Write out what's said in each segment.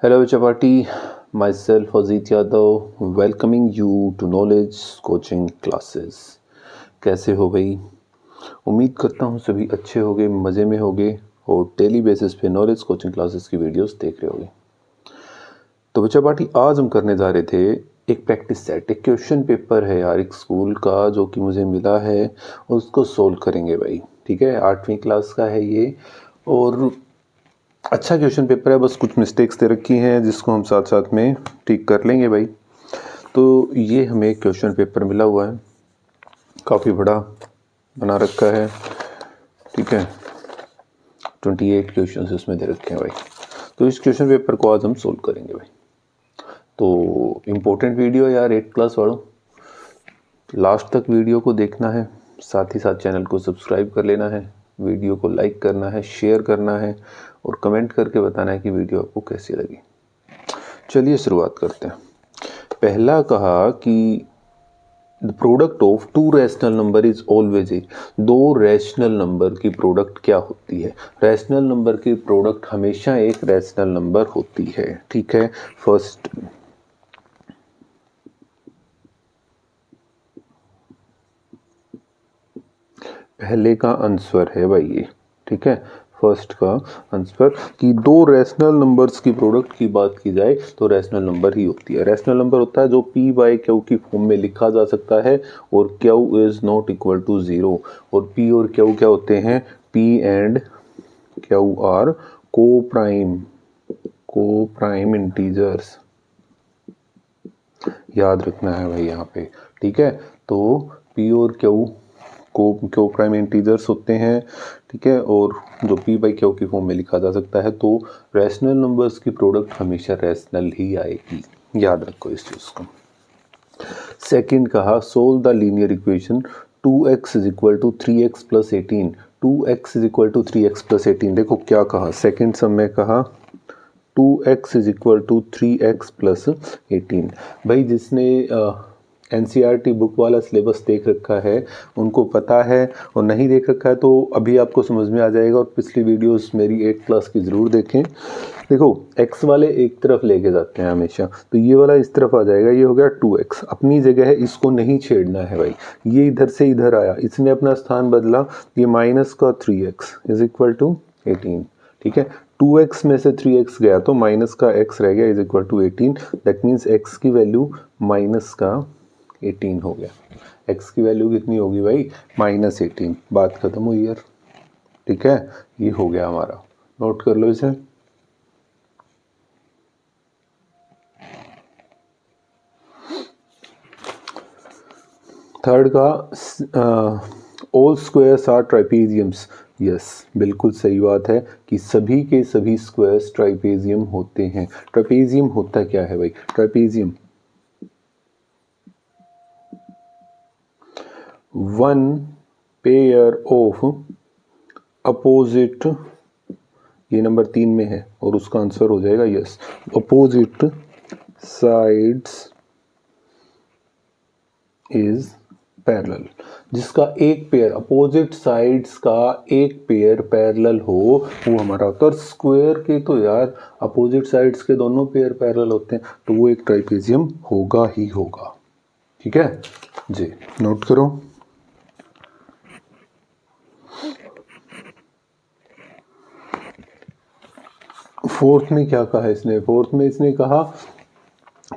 Hello Chapati, myself Azit Yadav, welcoming you to Knowledge Coaching Classes। कैसे हो भाई? उम्मीद करता हूँ सभी अच्छे होंगे, मज़े में होंगे और डेली बेसिस पे नॉलेज कोचिंग क्लासेस की वीडियोस देख रहे होंगे। तो बच्चा पार्टी आज हम करने जा रहे थे एक प्रैक्टिस सेट, एक क्वेश्चन पेपर है यार एक स्कूल का जो कि मुझे मिला है, उसको सोल्व करेंगे भाई। ठीक है, 8वीं क्लास का है ये और अच्छा क्वेश्चन पेपर है, बस कुछ मिस्टेक्स दे रखी हैं जिसको हम साथ साथ में ठीक कर लेंगे भाई। तो ये हमें एक क्वेश्चन पेपर मिला हुआ है, काफ़ी बड़ा बना रखा है। ठीक है, 28 क्वेश्चन इसमें दे रखे हैं भाई। तो इस क्वेश्चन पेपर को आज हम सोल्व करेंगे भाई। तो इम्पोर्टेंट वीडियो यार 8 क्लास वालों, लास्ट तक वीडियो को देखना है, साथ ही साथ चैनल को सब्सक्राइब कर लेना है, वीडियो को लाइक करना है, शेयर करना है और कमेंट करके बताना है कि वीडियो आपको कैसी लगी। चलिए शुरुआत करते हैं। पहला कहा कि the product of to rational number is always a, दो रैशनल नंबर की प्रोडक्ट क्या होती है? रैशनल नंबर की प्रोडक्ट हमेशा एक रैशनल नंबर होती है। ठीक है, फर्स्ट पहले का आंसर है भाई ये। ठीक है, फर्स्ट का आंसर कि दो रैशनल नंबर्स की प्रोडक्ट की बात की जाए तो रैशनल नंबर ही होती है। रैशनल नंबर होता है जो पी बाई क्यू की फॉर्म में लिखा जा सकता है और q is not equal to zero. और पी और क्यू क्या होते हैं? P and q are co prime integers, याद रखना है भाई यहाँ पे। ठीक है, तो पी और क्यू प्राइम इंटीजर्स होते हैं। ठीक है, और जो पी बाई क्यू की फॉर्म में लिखा जा सकता है, तो रैशनल नंबर्स की प्रोडक्ट हमेशा रैशनल ही आएगी, याद रखो इस चीज को। सेकंड कहा solve the linear equation 2x is equal to 3x plus 18। 2x is equal to 3x plus 18। देखो क्या कहा, सेकंड सम में कहा 2x is equal to 3x plus 18। भाई जिसने एनसीईआरटी बुक वाला सिलेबस देख रखा है उनको पता है, और नहीं देख रखा है तो अभी आपको समझ में आ जाएगा। और पिछली वीडियोस मेरी 8 क्लास की ज़रूर देखें। देखो x वाले एक तरफ लेके जाते हैं हमेशा, तो ये वाला इस तरफ आ जाएगा, ये हो गया 2x, अपनी जगह है, इसको नहीं छेड़ना है भाई। ये इधर से इधर आया, इसने अपना स्थान बदला, ये माइनस का 3x इज इक्वल टू 18। ठीक है, 2x में से 3x गया तो माइनस का x रह गया is equal to 18। That means x की वैल्यू माइनस का 18 हो गया। x की वैल्यू कितनी होगी भाई? माइनस 18। बात खत्म हुई यार। ठीक है, ये हो गया हमारा, नोट कर लो इसे। थर्ड का ऑल स्क्वायर्स आर ट्राइपेजियम्स। यस, बिल्कुल सही बात है कि सभी के सभी स्क्वायर्स ट्राइपेजियम होते हैं। ट्राइपेजियम होता क्या है भाई? Trapezium one pair of opposite, ये नंबर 3 में है और उसका आंसर हो जाएगा yes, opposite sides is parallel. जिसका एक पेयर, अपोजिट साइड्स का एक पेयर पैरेलल हो वो हमारा होता है। और स्क्वायर के तो यार अपोजिट साइड्स के दोनों पेयर पैरेलल होते हैं, तो वो एक ट्राइपेजियम होगा ही होगा। ठीक है जी, नोट करो। फोर्थ में क्या कहा इसने? फोर्थ में इसने कहा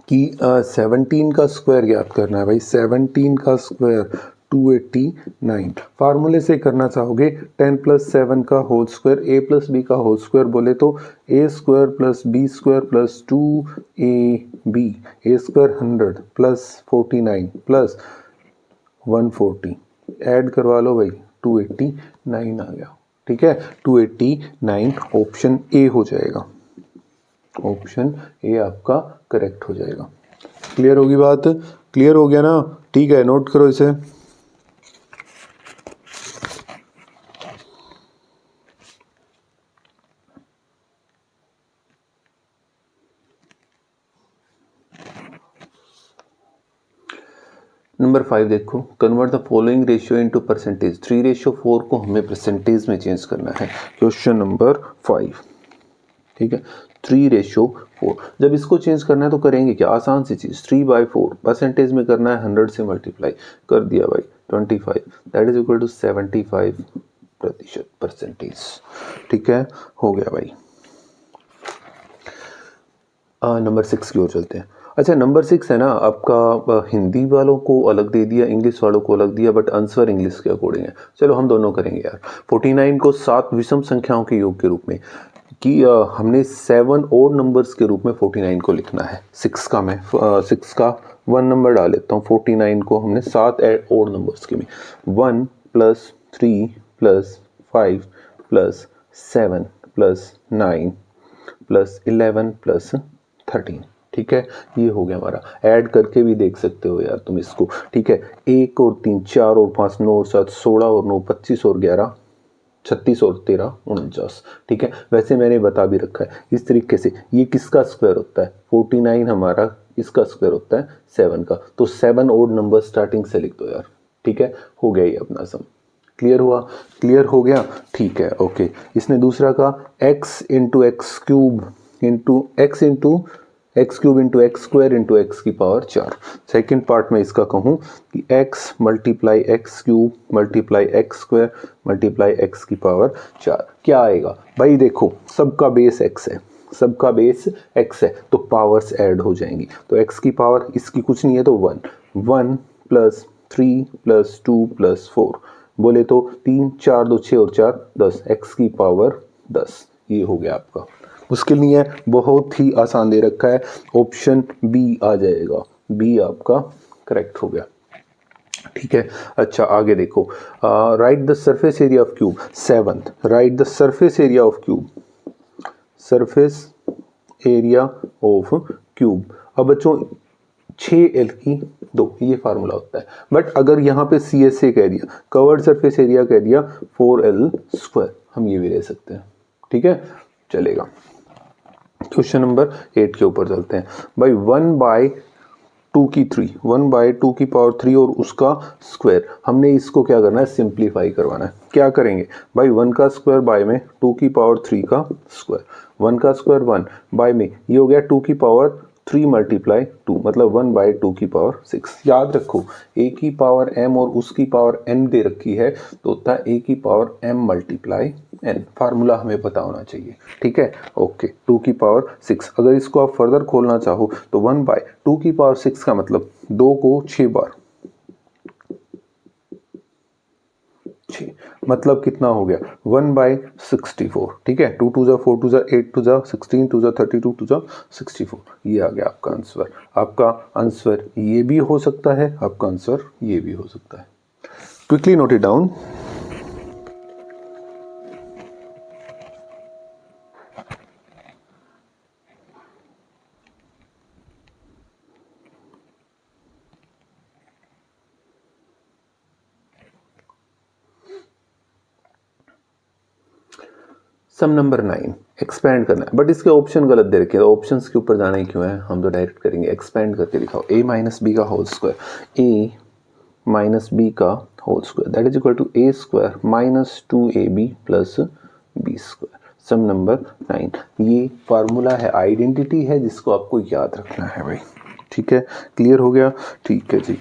कि 17 का स्क्वायर याद करना है भाई। 17 का स्क्वायर 289। फार्मूले से करना चाहोगे 10 प्लस 7 का whole square, A plus B का होल स्क्वायर बोले तो A square plus B square plus 2ab, A square 100 plus 49 plus 140, add करवा लो भाई, 289 आ गया। ठीक है, 289 ऑप्शन ए हो जाएगा, ऑप्शन ए आपका करेक्ट हो जाएगा। क्लियर होगी बात? क्लियर हो गया ना? ठीक है, नोट करो इसे। नंबर 5 देखो, convert the following ratio into percentage. 3:4 को हमें परसेंटेज में चेंज करना है। Question number 5। ठीक है, 3:4। जब इसको चेंज करना है तो करेंगे क्या, आसान सी चीज़, 3/4 परसेंटेज में करना है, 100 से मल्टीप्लाई कर दिया भाई 25, that is equal to 75% percentage. ठीक है, हो गया भाई। नंबर 6 की ओर चलते हैं। अच्छा, नंबर 6 है ना आपका, हिंदी वालों को अलग दे दिया, इंग्लिश वालों को अलग दिया, बट आंसर इंग्लिश के अकॉर्डिंग है। चलो हम दोनों करेंगे यार। 49 को 7 विषम संख्याओं के योग के रूप में, कि हमने 7 और नंबर्स के रूप में 49 को लिखना है। 6 का मैं 6 का 1 नंबर डाल लेता हूँ, 49 को हमने 7 और नंबर्स के में 1 + 3 + 5 + 7 + 9 + 11 + 13। ठीक है, ये हो गया हमारा। ऐड करके भी देख सकते हो यार तुम इसको। ठीक है, 1 और 3 4 और 5 9 और 7 16 और 9 25 और 11 36 और 13 49। ठीक है, वैसे मैंने बता भी रखा है इस तरीके से। ये किसका स्क्वायर होता है, 49 हमारा इसका स्क्वायर होता है 7 का। तो 7 और नंबर स्टार्टिंग से लिख दो यार। ठीक है, हो गया ये अपना सम। क्लियर हुआ, क्लियर हो गया। ठीक है, ओके। इसने दूसरा का x into x cube into x into x cube into x square into x की पावर 4। सेकेंड पार्ट में इसका कहूँ कि x multiply x cube multiply x square multiply x की पावर 4 क्या आएगा भाई। देखो सबका बेस x है, सबका बेस x है, तो पावर्स ऐड हो जाएंगी। तो x की पावर इसकी कुछ नहीं है तो 1 1 + 3 + 2 + 4 बोले तो 3 4 2 6 और 4 10, x की पावर 10। ये हो गया आपका। मुश्किल नहीं है, बहुत ही आसान दे रखा है। ऑप्शन बी आ जाएगा, बी आपका करेक्ट हो गया। ठीक है, अच्छा आगे देखो। Right the surface area of cube. 7th, right the surface area of cube, surface area of cube. अब बच्चों 6l की 2 ये फार्मूला होता है, बट अगर यहाँ पे CSA कह दिया, कवर्ड सरफेस एरिया कह दिया 4l², हम ये भी ले सकते हैं। ठीक है, चलेगा। क्वेश्चन नंबर 8 के ऊपर चलते हैं भाई। 1/2 की 3, 1/2 की पावर 3 और उसका स्क्वायर, हमने इसको क्या करना है, सिंप्लीफाई करवाना है। क्या करेंगे भाई, 1 का स्क्वायर बाय में 2 की पावर 3 का स्क्वायर, 1 का स्क्वायर 1 बाय में ये हो गया 2 की पावर 3 मल्टीप्लाई 2, मतलब 1/2 की पावर 6। याद रखो a की पावर m और उसकी पावर n दे रखी है तो होता है a की power m multiply n। Formula हमें पता होना चाहिए। ठीक है, ओके। 2 की पावर 6, अगर इसको आप फर्दर खोलना चाहो तो 1/2 की पावर 6 का मतलब 2 को 6 बार, 6 मतलब कितना हो गया 1/64। ठीक है, 2 2 4 2 8 2 16 2 32 2 64, ये आ गया आपका आंसर। आपका आंसर ये भी हो सकता है, आपका आंसर ये भी हो सकता है। Quickly note it down. Sum number 9 expand करना है, बट इसके ऑप्शन गलत दे रखे हैं। ऑप्शंस के ऊपर जाना ही क्यों है, हम तो डायरेक्ट करेंगे। एक्सपेंड करके दिखाओ, a - b का होल स्क्वायर, a - b का whole square that is equal to a² - 2ab + b²। Sum number 9, ये फार्मूला है, आइडेंटिटी है जिसको आपको याद रखना है भाई। ठीक है, क्लियर हो गया। ठीक है जी।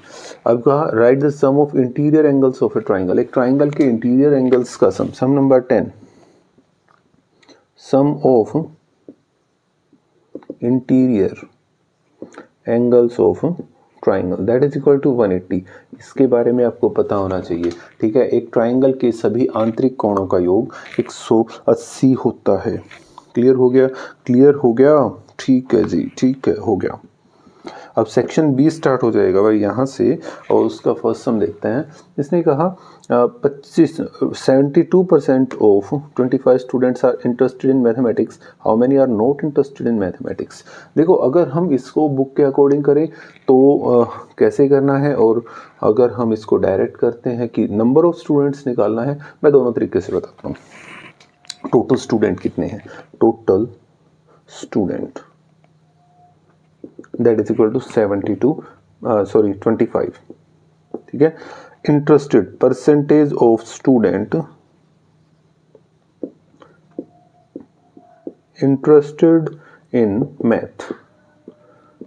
अब कहा write the sum of interior angles of a triangle. एक ट्राइंगल के इंटीरियर एंगल्स का sum. Sum number 10, sum of interior angles of triangle that is equal to 180। इसके बारे में आपको पता होना चाहिए। ठीक है, एक ट्राइंगल के सभी आंतरिक कोणों का योग 180 होता है। क्लियर हो गया, क्लियर हो गया। ठीक है जी, ठीक है, हो गया। अब सेक्शन 20 स्टार्ट हो जाएगा भाई यहाँ से, और उसका फर्स्ट सम देखते हैं। इसने कहा 72% of 25 students are interested in mathematics, how many are not interested in mathematics. देखो अगर हम इसको बुक के अकॉर्डिंग करें तो कैसे करना है, और अगर हम इसको डायरेक्ट करते हैं कि नंबर ऑफ स्टूडेंट्स निकालना है, मैं दोनों तरीके से बताता हूँ। टोटल स्टूडेंट कितने हैं, total student that is equal to 25। ठीक है, interested percentage of student interested in math.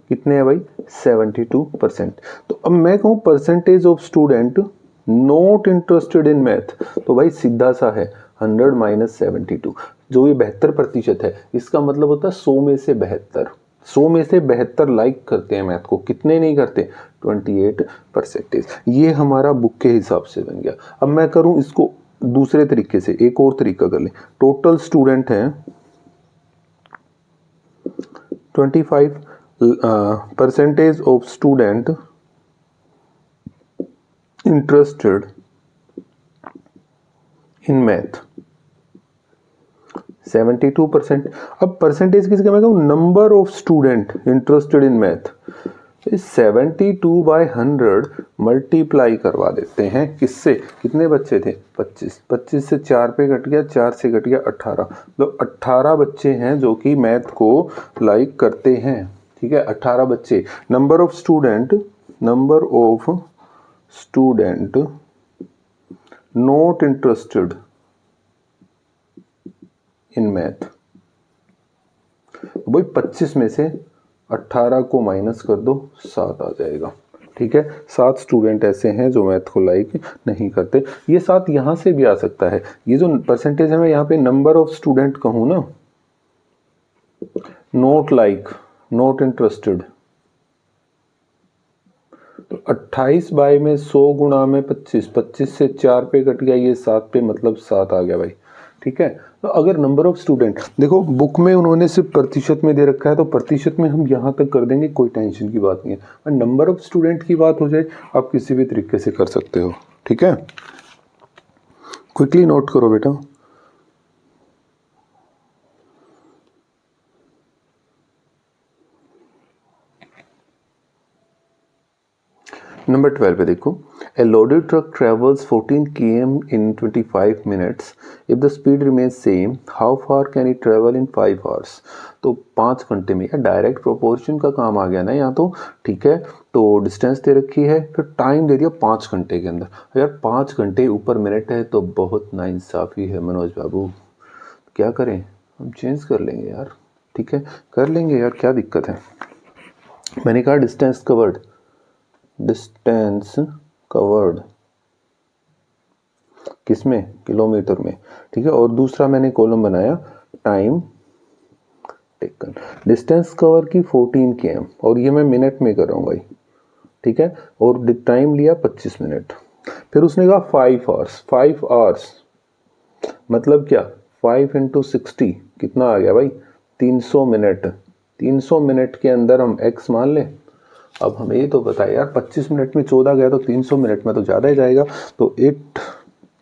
कितने हैं भाई? 72%। तो अब मैं कहूँ percentage of student not interested in math, तो भाई सीधा सा है 100 माइनस 72, जो ये 72% है, इसका मतलब होता है 100 में से 72। 100 में से 72 लाइक करते हैं मैथ को, कितने नहीं करते? 28%। ये हमारा बुक के हिसाब से बन गया। अब मैं करूं इसको दूसरे तरीके से, एक और तरीका कर ले। टोटल स्टूडेंट हैं 25, percentage of student interested in math 72%। अब परसेंटेज किसके मैं कहूँ? Number of student interested in math. 72/100 multiply करवा देते हैं किससे? कितने बच्चे थे? 25। 25 से 4 पे कट गया, 4 से कट गया 18, तो 18 बच्चे हैं जो कि मैथ को लाइक करते हैं। ठीक है, 18 बच्चे। Number of student not interested in math, भाई 25 में से 18 को माइनस कर दो, 7 आ जाएगा। ठीक है, 7 स्टूडेंट ऐसे हैं जो मैथ को लाइक नहीं करते। ये 7 यहां से भी आ सकता है। ये जो परसेंटेज है मैं यहाँ पे नंबर ऑफ स्टूडेंट कहूँ ना, नोट लाइक, नॉट इंटरेस्टेड, तो 28 बाई में 100 गुणा में 25, 25 से 4 पे कट गया, ये 7 पे, मतलब 7 आ गया भाई। ठीक है, तो अगर नंबर ऑफ स्टूडेंट, देखो बुक में उन्होंने सिर्फ प्रतिशत में दे रखा है, तो प्रतिशत में हम यहाँ तक कर देंगे, कोई टेंशन की बात नहीं है। और नंबर ऑफ स्टूडेंट की बात हो जाए, आप किसी भी तरीके से कर सकते हो। ठीक है, क्विकली नोट करो बेटा। नंबर 12 पे देखो, a loaded truck travels 14 km in 25 minutes. If the speed remains same, how far can it travel in 5 hours? तो 5 घंटे में, या डायरेक्ट प्रोपोर्शन का काम आ गया ना यहाँ तो। ठीक है, तो डिस्टेंस दे रखी है, फिर टाइम दे दिया 5 घंटे के अंदर। यार 5 घंटे ऊपर मिनट है तो बहुत नाइंसाफी है मनोज बाबू, क्या करें? हम चेंज कर लेंगे यार। ठीक है, कर लेंगे यार, क्या दिक्कत है। मैंने कहा डिस्टेंस कवर्ड, डिस्टेंस कवर्ड किसमें? किलोमीटर में। ठीक है, और दूसरा मैंने कॉलम बनाया टाइम टेकन। डिस्टेंस कवर की 14 km, और ये मैं मिनट में कर रहा हूँ भाई। ठीक है, और टाइम लिया 25 मिनट। फिर उसने कहा 5 आवर्स। 5 आवर्स मतलब क्या? 5 × 60 कितना आ गया भाई? 300 मिनट। 300 मिनट के अंदर हम x मान लें। अब हमें ये तो बताया यार, 25 मिनट में 14 गया तो 300 मिनट में तो ज़्यादा ही जाएगा। तो it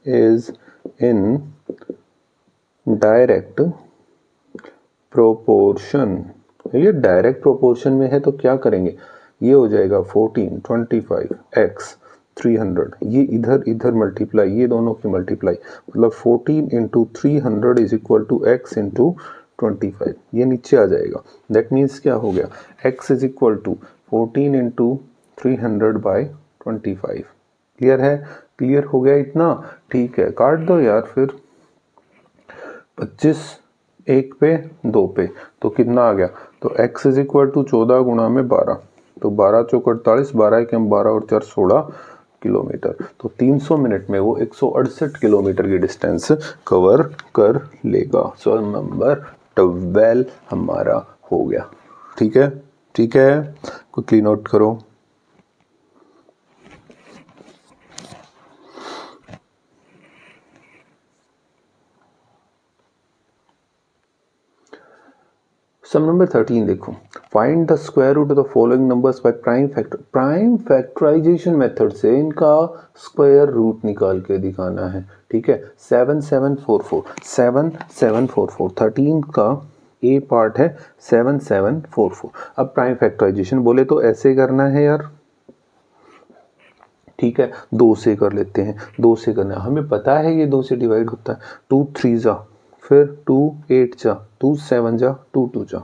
is in direct proportion. ये डायरेक्ट प्रोपोर्शन में है तो क्या करेंगे? ये हो जाएगा 14, 25 x 300, ये इधर इधर मल्टीप्लाई, ये दोनों की मल्टीप्लाई, मतलब 14 × 300 इज इक्वल टू x × 25। ये नीचे आ जाएगा। दैट मीन्स क्या हो गया? x is equal to 14 × 300/25। Clear है? क्लियर हो गया इतना? ठीक है, काट दो यार फिर। 25 1 पे 2 पे, तो कितना आ गया? तो x इज इक्वल टू 14 गुणा में 12, तो 12 चौक 48, 12 के 12 और 4 16 किलोमीटर। तो 300 मिनट में वो 168 किलोमीटर की डिस्टेंस कवर कर लेगा। सो नंबर 12 हमारा हो गया। ठीक है, ठीक है, क्विकली नोट करो। सम नंबर 13 देखो, find the square root of the following numbers by prime factor. Prime factorisation method से इनका स्क्वायर रूट निकाल के दिखाना है। ठीक है, 7744, 7744, 13 का ए पार्ट है 7744। अब प्राइम फैक्टराइजेशन बोले तो ऐसे करना है यार। ठीक है, 2 से कर लेते हैं, 2 से करना है, हमें पता है ये 2 से डिवाइड होता है। 2 3 जा, फिर 2 8 जा, 2 7 जा, 2 2 जा,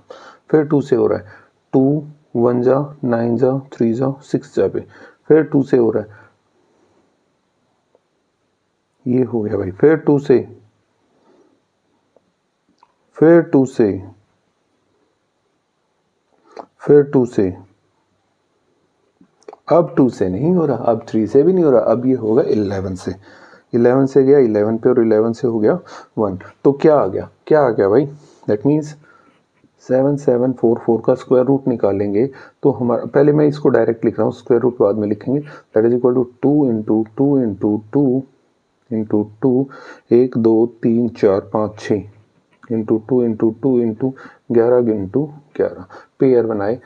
फिर 2 से हो रहा है 2 1 जा, 9 जा, 3 जा, 6 जा पे, फिर 2 से हो रहा है, ये हो गया भाई, फिर 2 से, फिर 2 से, फिर 2 से, अब 2 से नहीं हो रहा, अब 3 से भी नहीं हो रहा, अब ये होगा 11 से। 11 से गया 11 पे और 11 से हो गया 1। तो क्या आ गया, क्या आ गया भाई, दैट मीन्स 7744 का स्क्वायर रूट निकालेंगे तो हमारा, पहले मैं इसको डायरेक्ट लिख रहा हूँ, स्क्वायर रूट बाद में लिखेंगे। That is equal to 2 into 2 into 2 into 2, 1 2 3 4 5 6 into 2 into 2 into 11 into 11, pair बनाए,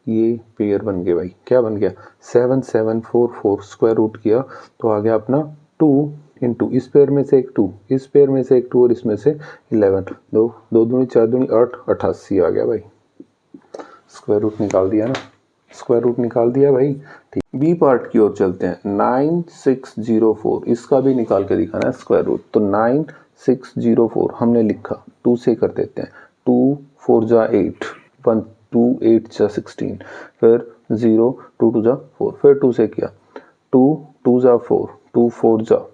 ये पेयर बन गए भाई। क्या बन गया, 7744 स्क्वायर रूट किया तो आ गया अपना 2 इंटू इस पेयर में से एक 2, इस पेयर में से एक 2 और इसमें से 11, 2 2 दूनी 4 दूनी 8, 88 आ गया भाई। स्क्वायर रूट निकाल दिया ना, स्क्वायर रूट निकाल दिया भाई। ठीक, बी पार्ट की ओर चलते हैं। 9604 इसका भी निकाल के दिखाना है स्क्वायर रूट। तो 9604 हमने लिखा, 2 से कर देते हैं, 2 4 जा 8, 1 2 8 जा 16, फिर 0 2 2 जा 4, फिर 2 से किया, 2 2 जा 4, 2 4 जा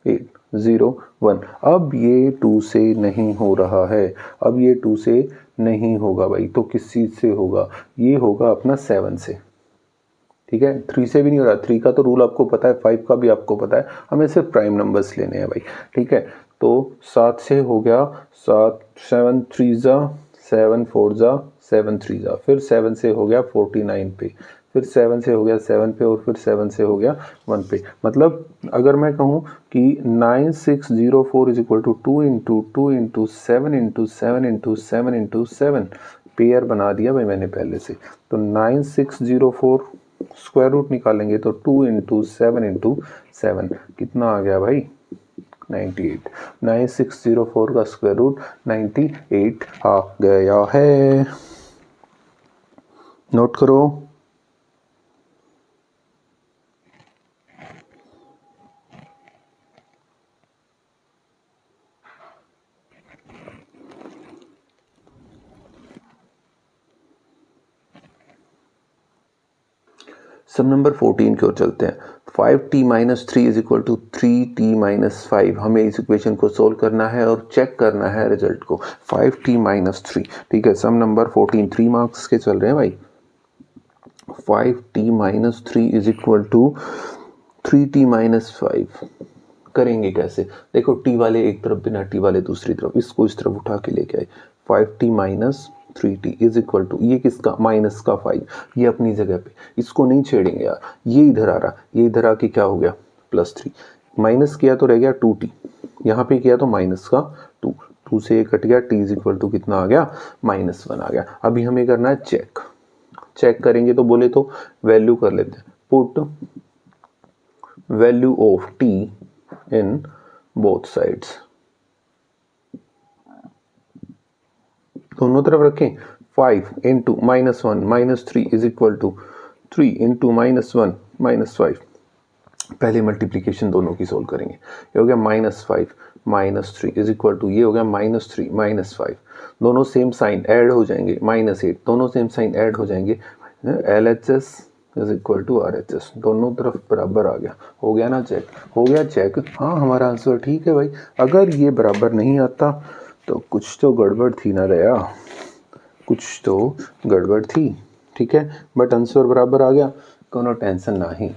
8, 0 1। अब ये 2 से नहीं हो रहा है, अब ये 2 से नहीं होगा भाई, तो किस चीज़ से होगा, ये होगा अपना 7 से। ठीक है, 3 से भी नहीं हो रहा, 3 का तो रूल आपको पता है, 5 का भी आपको पता है, हमें सिर्फ प्राइम नंबर्स लेने हैं भाई। ठीक है, तो 7 से हो गया, 7 7 3 जा 7 4 जा 7 3 जा, फिर 7 से हो गया 49 पे, फिर 7 से हो गया 7 पे और फिर 7 से हो गया 1 पे। मतलब अगर मैं कहूँ कि 9604 is equal to 2 into 2 into 7 into 7 into 7 into 7, pair बना दिया भाई मैंने पहले से। तो 9604 स्क्वायर रूट निकालेंगे तो 2 इंटू 7 इंटू 7 कितना आ गया भाई, 98। 9604 का स्क्वायर रूट 98 आ गया है। नोट करो। सब नंबर 14 की ओर चलते हैं। 5t minus 3 is equal to 3t minus 5, हमें इस इक्वेशन को सोल्व करना है और चेक करना है रिजल्ट को। 5t माइनस 3, ठीक है, सम नंबर 14 3 मार्क्स के चल रहे हैं भाई। 5t minus 3 is equal to 3t minus 5, करेंगे कैसे, देखो t वाले एक तरफ बिना t वाले दूसरी तरफ, इसको इस तरफ उठा के लेके आए। 5t minus 3t is equal to, ये किसका, माइनस का 5, ये अपनी जगह पे, इसको नहीं छेड़ेंगे यार, ये इधर आ रहा, ये इधर आके क्या हो गया +3, माइनस किया तो रह गया 2t, यहाँ पे किया तो माइनस का 2, 2 से कट गया, t इज इक्वल टू कितना आ गया -1 आ गया। अभी हमें करना है चेक, चेक करेंगे तो बोले तो वैल्यू कर लेते हैं, put value of t in both sides, दोनों तरफ रखें। 5 into -1 -3 is equal to 3 into -1 -5, पहले मल्टीप्लीकेशन दोनों की सोल्व करेंगे। ये हो गया -5 -3 इज इक्वल टू, ये हो गया -3 -5, दोनों सेम साइन ऐड हो जाएंगे, -8, दोनों सेम साइन ऐड हो जाएंगे, LHS is equal to RHS, दोनों तरफ बराबर आ गया। हो गया ना चेक, हो गया चेक। हाँ, हमारा आंसर ठीक है भाई। अगर ये बराबर नहीं आता तो कुछ तो गड़बड़ थी ना दया, कुछ तो गड़बड़ थी। ठीक है, बट आंसर बराबर आ गया, कोनो टेंशन नहीं।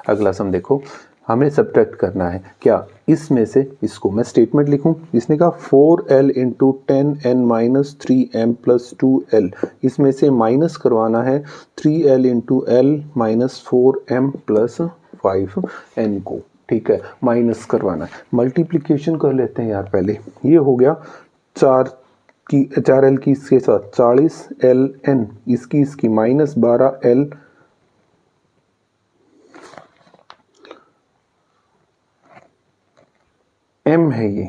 अगला सम देखो, हमें सब्ट्रैक्ट करना है क्या, इसमें से इसको मैं स्टेटमेंट लिखूं, इसने कहा 4l into 10n minus 3m plus 2l, इसमें से माइनस करवाना है 3l into l minus 4m plus 5n को। ठीक है, माइनस करवाना है, मल्टीप्लिकेशन कर लेते हैं यार पहले। ये हो गया 4l की इसके साथ 40ln, इसकी माइनस 12l m है ये,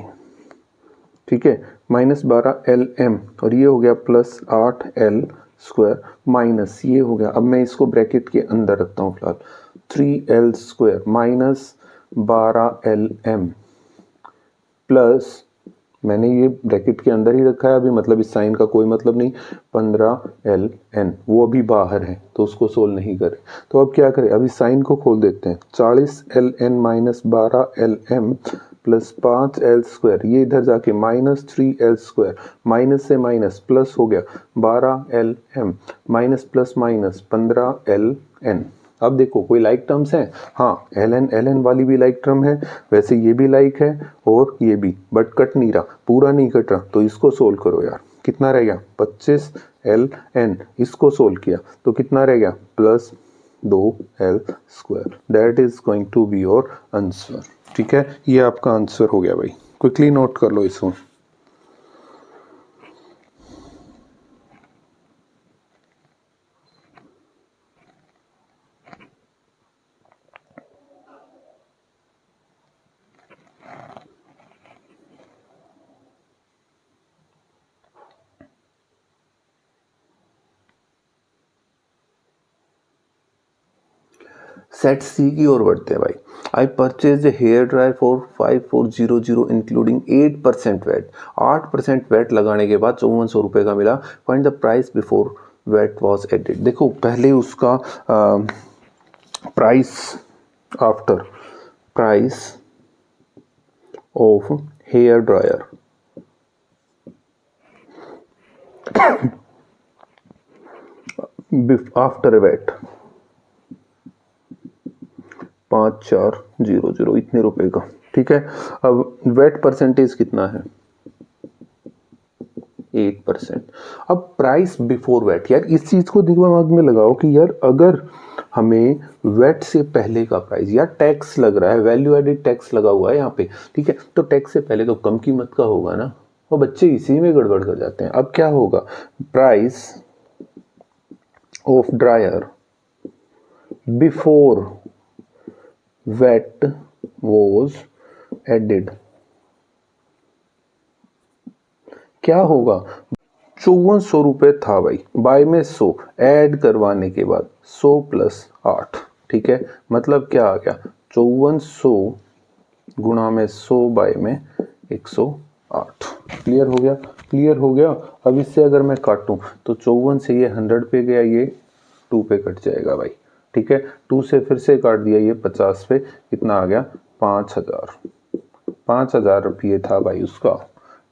ठीक है, -12lm, और ये हो गया +8l स्क्वायर माइनस, ये हो गया, अब मैं इसको ब्रैकेट के अंदर रखता हूँ फिलहाल, 3l square minus 12lm plus, मैंने ये ब्रैकेट के अंदर ही रखा है अभी, मतलब इस साइन का कोई मतलब नहीं, 15ln, वो अभी बाहर है तो उसको सोल्व नहीं करें। तो अब क्या करें, अभी साइन को खोल देते हैं, 40ln minus 12lm plus 5l², ये इधर जाके -3l², माइनस से माइनस प्लस हो गया 12lm, minus plus minus 15ln। अब देखो कोई लाइक टर्म्स हैं, हाँ ln वाली भी लाइक टर्म है, वैसे ये भी लाइक है और ये भी, बट कट नहीं रहा, पूरा नहीं कट रहा, तो इसको सोल्व करो यार। कितना रह गया 25ln, इसको सोल्व किया तो कितना रह गया plus 2l², that is going to be your answer. ठीक है, ये आपका आंसर हो गया भाई, क्विकली नोट कर लो इसको। सेट सी की ओर बढ़ते हैं भाई। I purchase a hair dryer for 5400 including 8% VAT. 8% VAT लगाने के बाद 5400 रुपये का मिला। Find the price before VAT was added. देखो पहले उसका price after price of hair dryer after VAT 5400 इतने रुपए का। ठीक है, अब वेट परसेंटेज कितना है 8%। अब प्राइस बिफोर वेट, यार इस चीज को दिमाग में लगाओ कि यार अगर हमें वेट से पहले का प्राइस, यार टैक्स लग रहा है, वैल्यू एडेड टैक्स लगा हुआ है यहाँ पे, ठीक है, तो टैक्स से पहले तो कम कीमत का होगा ना, वो बच्चे इसी में गड़बड़ कर जाते हैं। अब क्या होगा, price of dryer before VAT was added, क्या होगा 5400 रुपये था भाई, बाय में 100 ऐड करवाने के बाद 100 प्लस 8, ठीक है, मतलब क्या आ गया 5400 गुणा में 100 बाय में 108। क्लियर हो गया, क्लियर हो गया। अब इससे अगर मैं काटूं तो 54 से ये 100 पे गया, ये 2 पे कट जाएगा भाई, ठीक है, 2 से फिर से काट दिया, ये 50 पे, कितना आ गया 5000 रुपये था भाई उसका।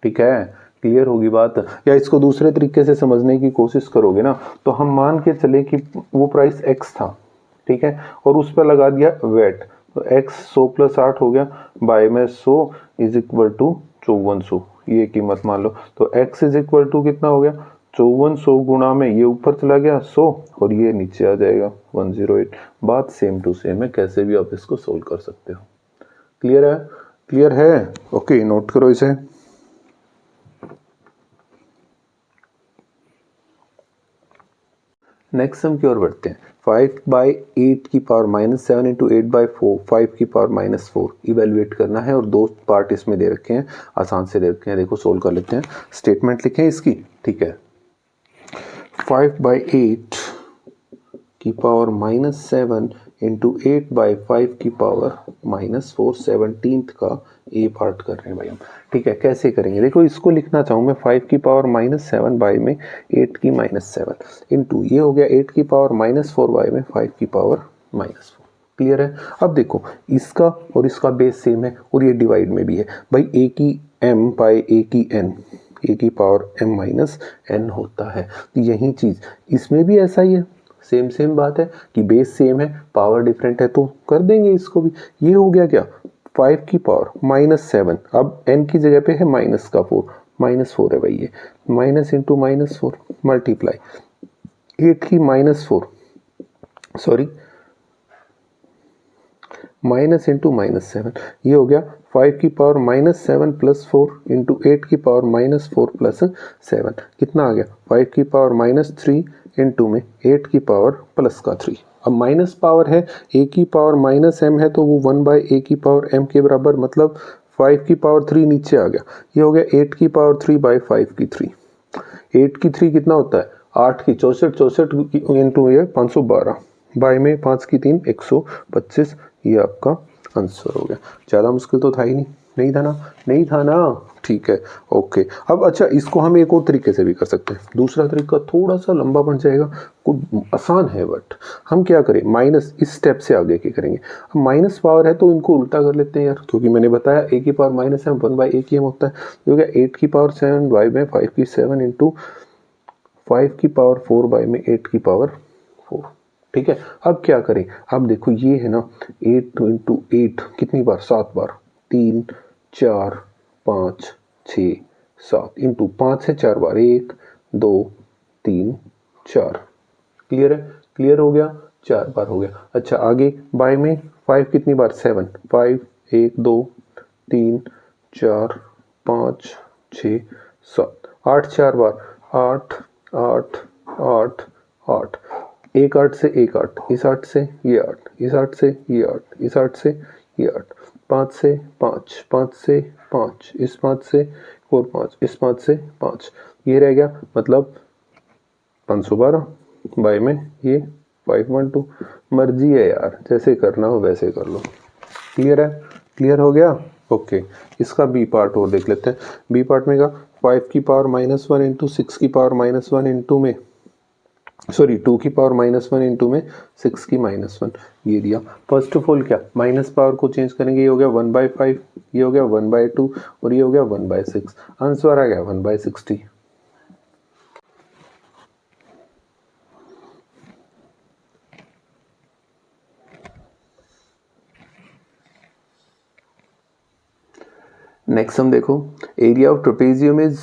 ठीक है, क्लियर होगी बात। या इसको दूसरे तरीके से समझने की कोशिश करोगे ना, तो हम मान के चले कि वो प्राइस x था, ठीक है, और उस पर लगा दिया वेट, तो x 100 प्लस 8 हो गया, बाय में 100 इज इक्वल टू 5400, ये कीमत मान लो, तो x इज इक्वल टू कितना हो गया 5400 गुणा में ये ऊपर चला गया 100 और ये नीचे आ जाएगा 108। बात सेम टू सेम है, कैसे भी आप इसको सोल्व कर सकते हो। क्लियर है, क्लियर है, ओके, नोट करो इसे। नेक्स्ट सम की ओर बढ़ते हैं। 5/8 की पावर -7 इंटू 8/4, 5 की पावर -4 इवेल्युएट करना है, और दो पार्ट इसमें दे रखे हैं, आसान से दे रखे हैं, देखो सोल्व कर लेते हैं। स्टेटमेंट लिखें इसकी, ठीक है, 5/8 की पावर -7 इंटू 8/5 की पावर -4, 17th का ए पार्ट कर रहे हैं भाई हम। ठीक है, कैसे करेंगे, देखो इसको लिखना चाहूँ मैं 5 की पावर -7 बाय में 8 की -7 इंटू, ये हो गया 8 की पावर -4 बाय में 5 की पावर -4। क्लियर है। अब देखो इसका और इसका बेस सेम है, और ये डिवाइड में भी है भाई, a की m बाय a की n, a की पावर m माइनस n होता है। तो यही चीज इसमें भी ऐसा ही है, सेम बात है कि बेस सेम है, पावर डिफरेंट है, तो कर देंगे इसको भी। ये हो गया क्या 5 की पावर -7, अब n की जगह पे है माइनस का 4, -4 है भाई, ये माइनस इंटू -4 मल्टीप्लाई 8 की -4, सॉरी माइनस इंटू -7, ये हो गया 5 की पावर -7 प्लस 4 इंटू 8 की पावर -4 प्लस 7, कितना आ गया 5 की पावर -3 इंटू में 8 की पावर प्लस का 3। अब माइनस पावर है, a की पावर -m है, तो वो 1/a की पावर m के बराबर, मतलब 5 की पावर 3 नीचे आ गया, ये हो गया 8 की पावर 3/5 की 3। 8 की 3 कितना होता है 8 की 64 इंटू ये 512 बाय में 5 की 3 125, ये आपका आंसर हो गया। ज़्यादा मुश्किल तो था ही नहीं, नहीं था ना, नहीं था ना, ठीक है, ओके। अब अच्छा, इसको हम एक और तरीके से भी कर सकते हैं। दूसरा तरीका थोड़ा सा लंबा बन जाएगा, कुछ आसान है, बट हम क्या करें, माइनस इस स्टेप से आगे की करेंगे। अब माइनस पावर है तो इनको उल्टा कर लेते हैं यार, क्योंकि मैंने बताया ए की पावर माइनस है, 1/a की होता है, तो क्या 8 की पावर 7 y में 5 की 7 इंटू 5 की पावर 4 बाई में 8 की पावर 4। ठीक है, अब क्या करें, अब देखो ये है ना 8 इंटू 8 कितनी बार, 7 बार, 3 4 5 6 7 इंटू 5 से 4 बार, 1 2 3 4। क्लियर है, क्लियर हो गया, 4 बार हो गया। अच्छा आगे बाय में 5 कितनी बार, 7, 5 1 2 3 4 5 6 7 8 4 बार, 8 8 8 8, एक 8 से एक 8, इस 8 से ये 8, इस 8 से ये 8, इस 8 से ये 8, 5 से 5, 5 से 5, इस 5 से और 5, इस 5 से 5, ये रह गया, मतलब 512 बाय में ये 512। मर्जी है यार, जैसे करना हो वैसे कर लो। क्लियर है, क्लियर हो गया, ओके। इसका बी पार्ट और देख लेते हैं। बी पार्ट में का 5 की पावर -1 इंटू 6 की पावर -1 इंटू में, सॉरी 2 की पावर -1 इंटू में 6 की -1, ये दिया। फर्स्ट ऑफ ऑल क्या, माइनस पावर को चेंज करेंगे, ये हो गया 1/5, ये हो गया 1/2 और ये हो गया 1/6। आंसर आ गया 1/60। नेक्स्ट हम देखो, area of trapezium is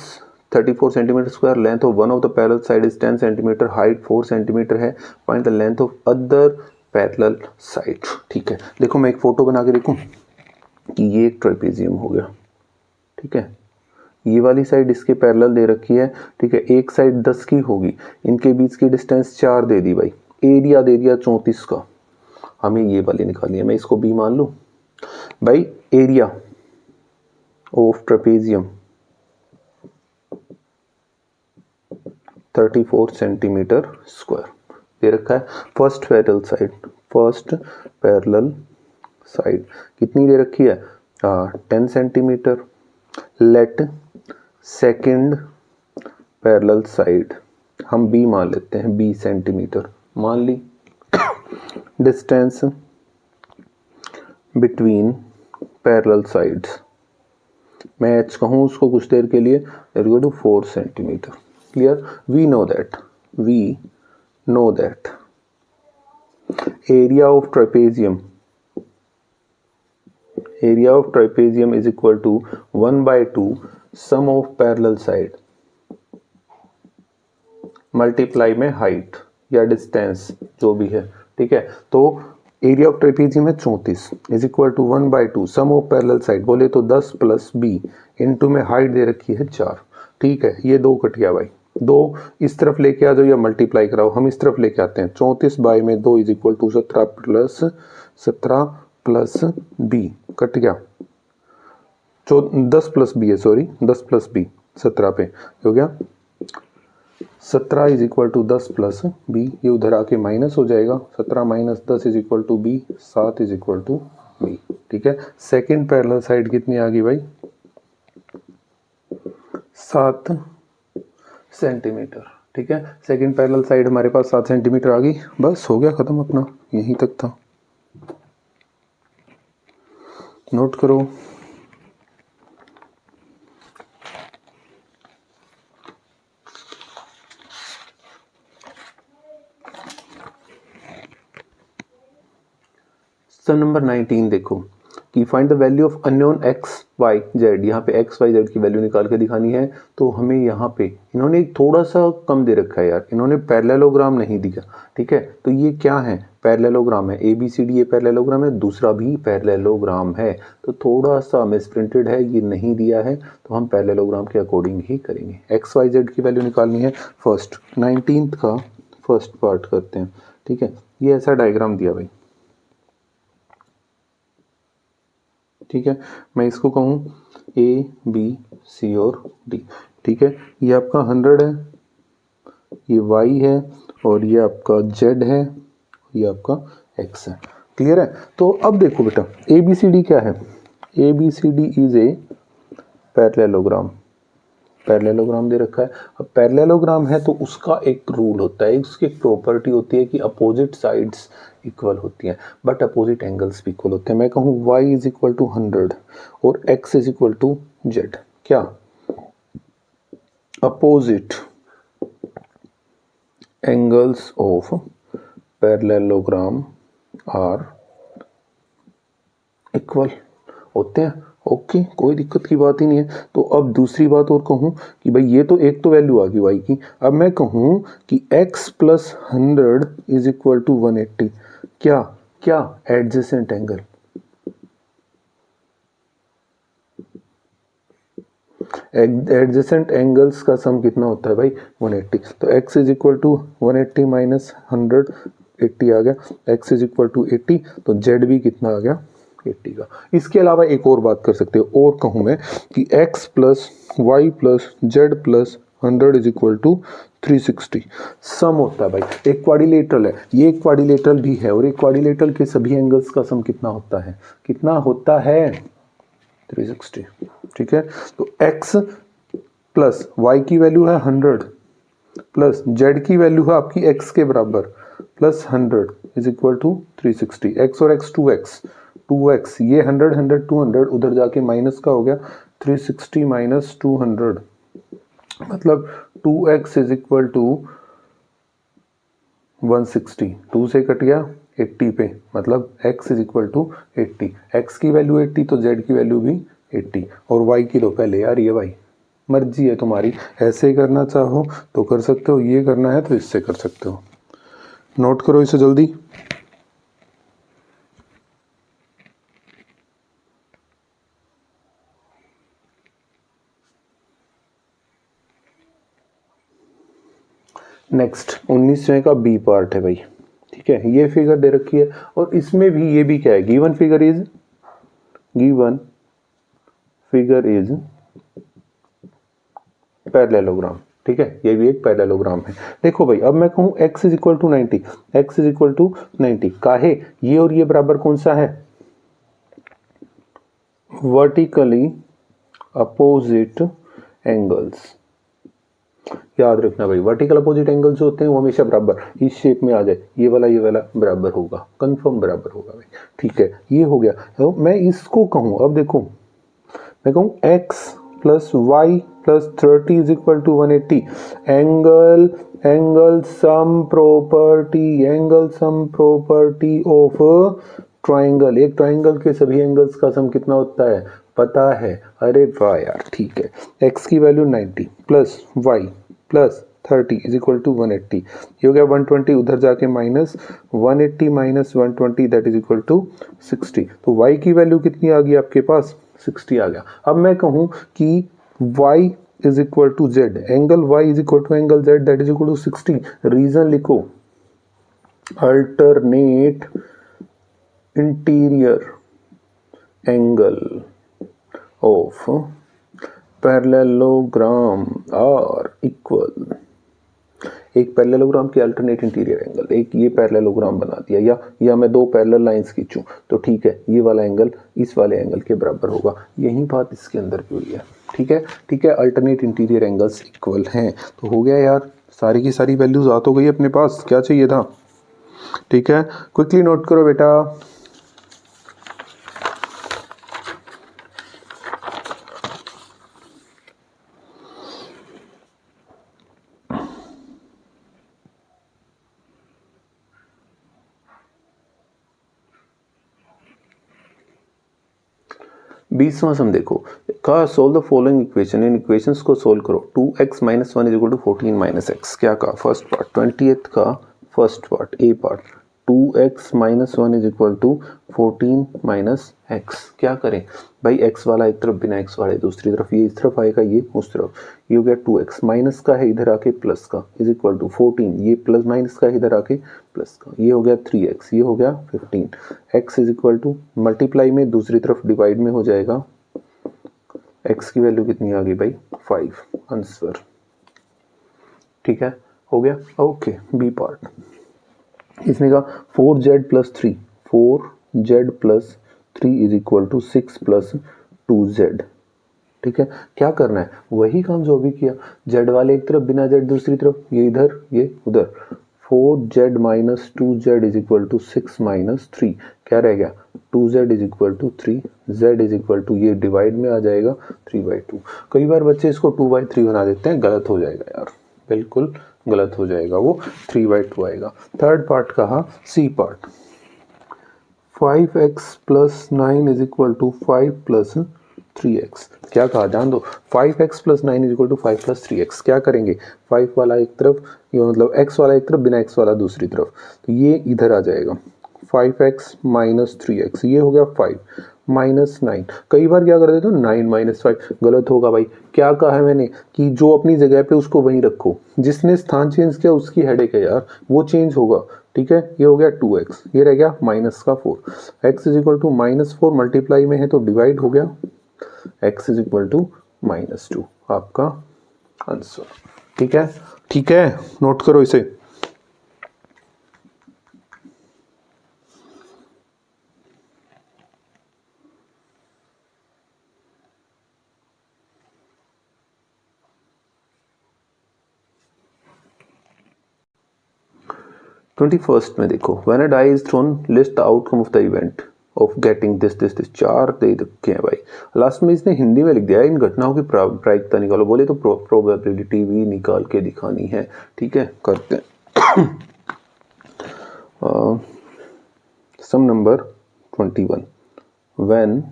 34 centimetre square, length of one of the parallel side is 10 centimetre, height 4 centimetre है, find the length of other parallel side. ठीक है, देखो मैं एक फोटो बना के देखूं कि ये एक ट्रेपेजियम हो गया, ठीक है, ये वाली साइड इसके पैरेलल दे रखी है, ठीक है, एक साइड 10 की होगी, इनके बीच की डिस्टेंस 4 दे दी भाई, एरिया दे दिया 34 का, हमें ये वाली निकालनी है। मैं इसको बी मान लूं भाई, area of trapezium 34 centimetre square दे रखा है। First parallel side, first parallel side कितनी दे रखी है, 10 centimetre. Let second parallel side हम बी मान लेते हैं, 20 सेंटीमीटर मान ली। डिस्टेंस बिटवीन पैरेलल साइड्स, मैं एच कहूँ उसको कुछ देर के लिए, 4 centimetre. Clear, we know that area of trapezium is equal to 1/2 sum of parallel side multiply में हाइट या डिस्टेंस जो भी है, ठीक है। तो एरिया ऑफ ट्रेपेजियम है 34 is equal to 1/2 sum of parallel side, बोले तो 10 प्लस बी इंटू में हाइट दे रखी है 4, ठीक है। ये 2 कट गया भाई, 2 इस तरफ लेके आ जाओ या मल्टीप्लाई कराओ, हम इस तरफ लेके आते हैं। 34 बाई में 2 is equal to 17 plus b cut गया, 10 प्लस बी है, सॉरी 10 प्लस बी 17 पे हो गया, 17 is equal to 10 plus b, ये उधर आके माइनस हो जाएगा, 17 minus 10 is equal to b, 7 is equal to b, ठीक है। सेकेंड पैरेलल साइड कितनी आ गई भाई, 7 सेंटीमीटर, ठीक है। सेकेंड पैरेलल साइड हमारे पास 7 सेंटीमीटर आ गई, बस हो गया खत्म, अपना यहीं तक था, नोट करो। सम नंबर 19 देखो कि find the value of unknown x y z, यहाँ पे एक्स वाई जेड की वैल्यू निकाल के दिखानी है। तो हमें यहाँ पे इन्होंने थोड़ा सा कम दे रखा है यार, इन्होंने पैरेललोग्राम नहीं दिया, ठीक है। तो ये क्या है, पैरेललोग्राम है, ए बी सी डी ये पैरेललोग्राम है, दूसरा भी पैरेललोग्राम है, तो थोड़ा सा मिसप्रिंटेड है, ये नहीं दिया है, तो हम पैरेललोग्राम के अकॉर्डिंग ही करेंगे। एक्स वाई जेड की वैल्यू निकालनी है। फर्स्ट 19th का फर्स्ट पार्ट करते हैं, ठीक है। ये ऐसा डायग्राम दिया भाई, ठीक है। मैं इसको कहूँ ए बी सी और डी, ठीक है। ये आपका 100 है, ये y है और ये आपका z है, ये आपका x है, क्लियर है। तो अब देखो बेटा ए बी सी डी क्या है, A B C D is a parallelogram, parallelogram दे रखा है। अब पैरेललोग्राम है तो उसका एक रूल होता है, उसकी एक प्रॉपर्टी होती है कि अपोजिट साइड्स इक्वल होती हैं बट अपोजिट एंगल्स भी इक्वल होते हैं। मैं कहूँ y इज इक्वल टू 100 और x is equal to z, क्या opposite angles of parallelogram are equal होते हैं। ओके, कोई दिक्कत की बात ही नहीं है। तो अब दूसरी बात और कहूँ कि भाई ये तो एक तो वैल्यू आ गई y की, अब मैं कहूँ कि x plus 100 is equal to 180, क्या क्या एडजेसेंट एंगल, एडजेसेंट एंगल्स का सम कितना होता है भाई 180। तो x is equal to 180 minus 100, 80 आ गया, x इज इक्वल टू 80, तो z भी कितना आ गया 80 का। इसके अलावा एक और बात कर सकते हो, और कहूँ मैं कि x plus y plus z plus 100 is equal to 360 sum होता है भाई। एक क्वाड्रिलेटरल है, ये एक क्वाड्रिलेटरल भी है, और एक क्वाड्रिलेटरल के सभी एंगल्स का सम कितना होता है, कितना होता है 360। ठीक है, तो x प्लस y की वैल्यू है 100 प्लस z की वैल्यू है आपकी x के बराबर plus 100 is equal to 360। x और x 2x, ये 100 100 200 उधर जाके माइनस का हो गया 360 माइनस 200, मतलब 2x इज इक्वल टू 160, 2 से कट गया 80 पे, मतलब x is equal to 80, x की वैल्यू 80 तो z की वैल्यू भी 80, और y की लो पहले यार, ये भाई मर्जी है तुम्हारी, ऐसे करना चाहो तो कर सकते हो, ये करना है तो इससे कर सकते हो। नोट करो इसे जल्दी। नेक्स्ट 19वें का बी पार्ट है भाई। ठीक है, ये फिगर दे रखी है और इसमें भी ये भी क्या है, गिवन फिगर इज पैरेललोग्राम। ठीक है, ये भी एक पैरेललोग्राम है। देखो भाई, अब मैं कहूँ x is equal to 90, x is equal to 90 काहे, ये और ये बराबर कौन सा है, वर्टिकली अपोजिट एंगल्स। याद रखना भाई, वर्टिकल अपोजिट एंगल्स जो होते हैं वो हमेशा बराबर इस शेप में आ जाए, ये वाला बराबर होगा, कंफर्म बराबर होगा भाई। ठीक है, ये हो गया। तो मैं इसको कहूँ, अब देखो मैं कहूँ x plus y plus 30 is equal to 180, angle sum property of triangle. एक ट्राइंगल के सभी एंगल्स का सम कितना होता है पता है, अरे वाह यार। ठीक है, x की value 90 plus y plus 30 is equal to 180, ये हो गया 120, उधर जाके minus 180 minus 120 that is equal to 60। तो y की वैल्यू कितनी आ गई आपके पास 60 आ गया। अब मैं कहूँ कि y is equal to z, angle y is equal to angle z that is equal to 60। Reason लिखो, alternate interior angle of parallelogram are equal. एक पैरेललोग्राम की अल्टरनेट इंटीरियर एंगल, एक ये पैरेललोग्राम बना दिया, या मैं दो पैरेलल लाइंस खींचूं तो ठीक है, ये वाला एंगल इस वाले एंगल के बराबर होगा। यही बात इसके अंदर भी हुई है। ठीक है, अल्टरनेट इंटीरियर एंगल्स इक्वल हैं। तो हो गया यार, सारी की सारी वैल्यूज आ तो गई अपने पास, क्या चाहिए था। ठीक है, क्विकली नोट करो बेटा। बीसवां सम देखो, कहा सोल्व द फॉलोइंग इक्वेशन, इन इक्वेशंस को सोल्व करो। 2x minus 1 is equal to 14 minus x. क्या कहा, फर्स्ट पार्ट 20th का first part a part, 2x minus 1 is equal to 14 minus x. क्या करें भाई, x वाला एक तरफ बिना x वाले दूसरी तरफ, ये इस तरफ आएगा ये उस तरफ, ये हो गया 2x, माइनस का है इधर आके प्लस का इज इक्वल टू 14, ये प्लस माइनस का इधर आके प्लस का, ये हो गया 3x, ये हो गया 15, x is equal to multiply में दूसरी तरफ डिवाइड में हो जाएगा, x की वैल्यू कितनी आ गई भाई 5, आंसर। ठीक है, हो गया। ओके, बी पार्ट, इसने कहा 4z plus 3, 4z plus 3 is equal to 6 plus 2z। ठीक है, क्या करना है, वही काम जो अभी किया, z वाले एक तरफ बिना z दूसरी तरफ, ये इधर ये उधर, 4z minus 2z is equal to 6 minus 3, क्या रह गया 2z is equal to 3, z is equal to ये डिवाइड में आ जाएगा 3/2। कई बार बच्चे इसको 2/3 बना देते हैं, गलत हो जाएगा यार, बिल्कुल गलत हो जाएगा, वो 3/2 आएगा। थर्ड पार्ट कहा, c part, 5x plus 9 is equal to 5 plus 3x, क्या कहा जान दो, 5x plus 9 is equal to 5 plus 3x, क्या करेंगे 5 वाला एक तरफ, ये मतलब x वाला एक तरफ बिना x वाला दूसरी तरफ, तो ये इधर आ जाएगा 5x माइनस 3x, ये हो गया 5 माइनस 9, कई बार क्या कर देते हो 9 माइनस 5, गलत होगा भाई, क्या कहा है मैंने कि जो अपनी जगह पे उसको वहीं रखो, जिसने स्थान चेंज किया उसकी हेडेक है यार, वो चेंज होगा, ठीक है, ये हो गया 2x, ये रह गया माइनस का 4, x is equal to minus 4 multiply में है तो डिवाइड हो गया, x is equal to minus 2, आपका आंसर, ठीक है, ठीक है, नोट करो इसे। ट्वेंटी फर्स्ट में देखो, when a die is thrown list the outcome of the event of getting this this this, चार दे रखे हैं भाई, लास्ट में इसने हिंदी में लिख दिया है, इन घटनाओं की प्रायिकता निकालो, बोले तो प्रोबेबिलिटी भी निकाल के दिखानी है, ठीक है, करते हैं। Sum number 21, when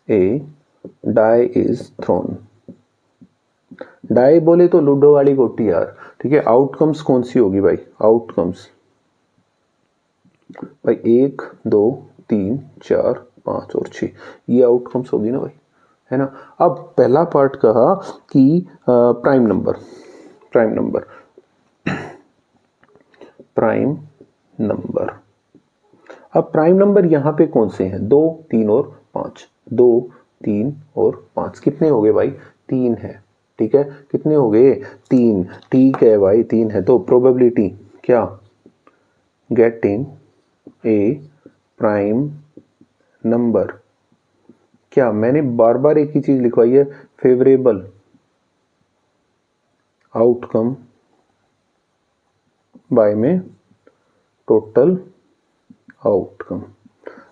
a die is thrown, die बोले तो लूडो वाली गोटी यार, ठीक है, आउटकम्स कौन सी होगी भाई, आउटकम्स भाई 1 2 3 4 5 और 6, ये आउटकम्स होगी ना भाई, है ना। अब पहला पार्ट कहा कि prime number, prime number, prime number, अब प्राइम नंबर यहाँ पे कौन से हैं, 2 3 और 5, 2 3 और 5, कितने हो गए भाई, 3 है, ठीक है, कितने हो गए 3, ठीक है भाई 3 है, तो प्रोबेबिलिटी क्या, गेटिंग ए प्राइम नंबर, क्या मैंने बार बार एक ही चीज लिखवाई है, फेवरेबल आउटकम बाय में टोटल आउटकम,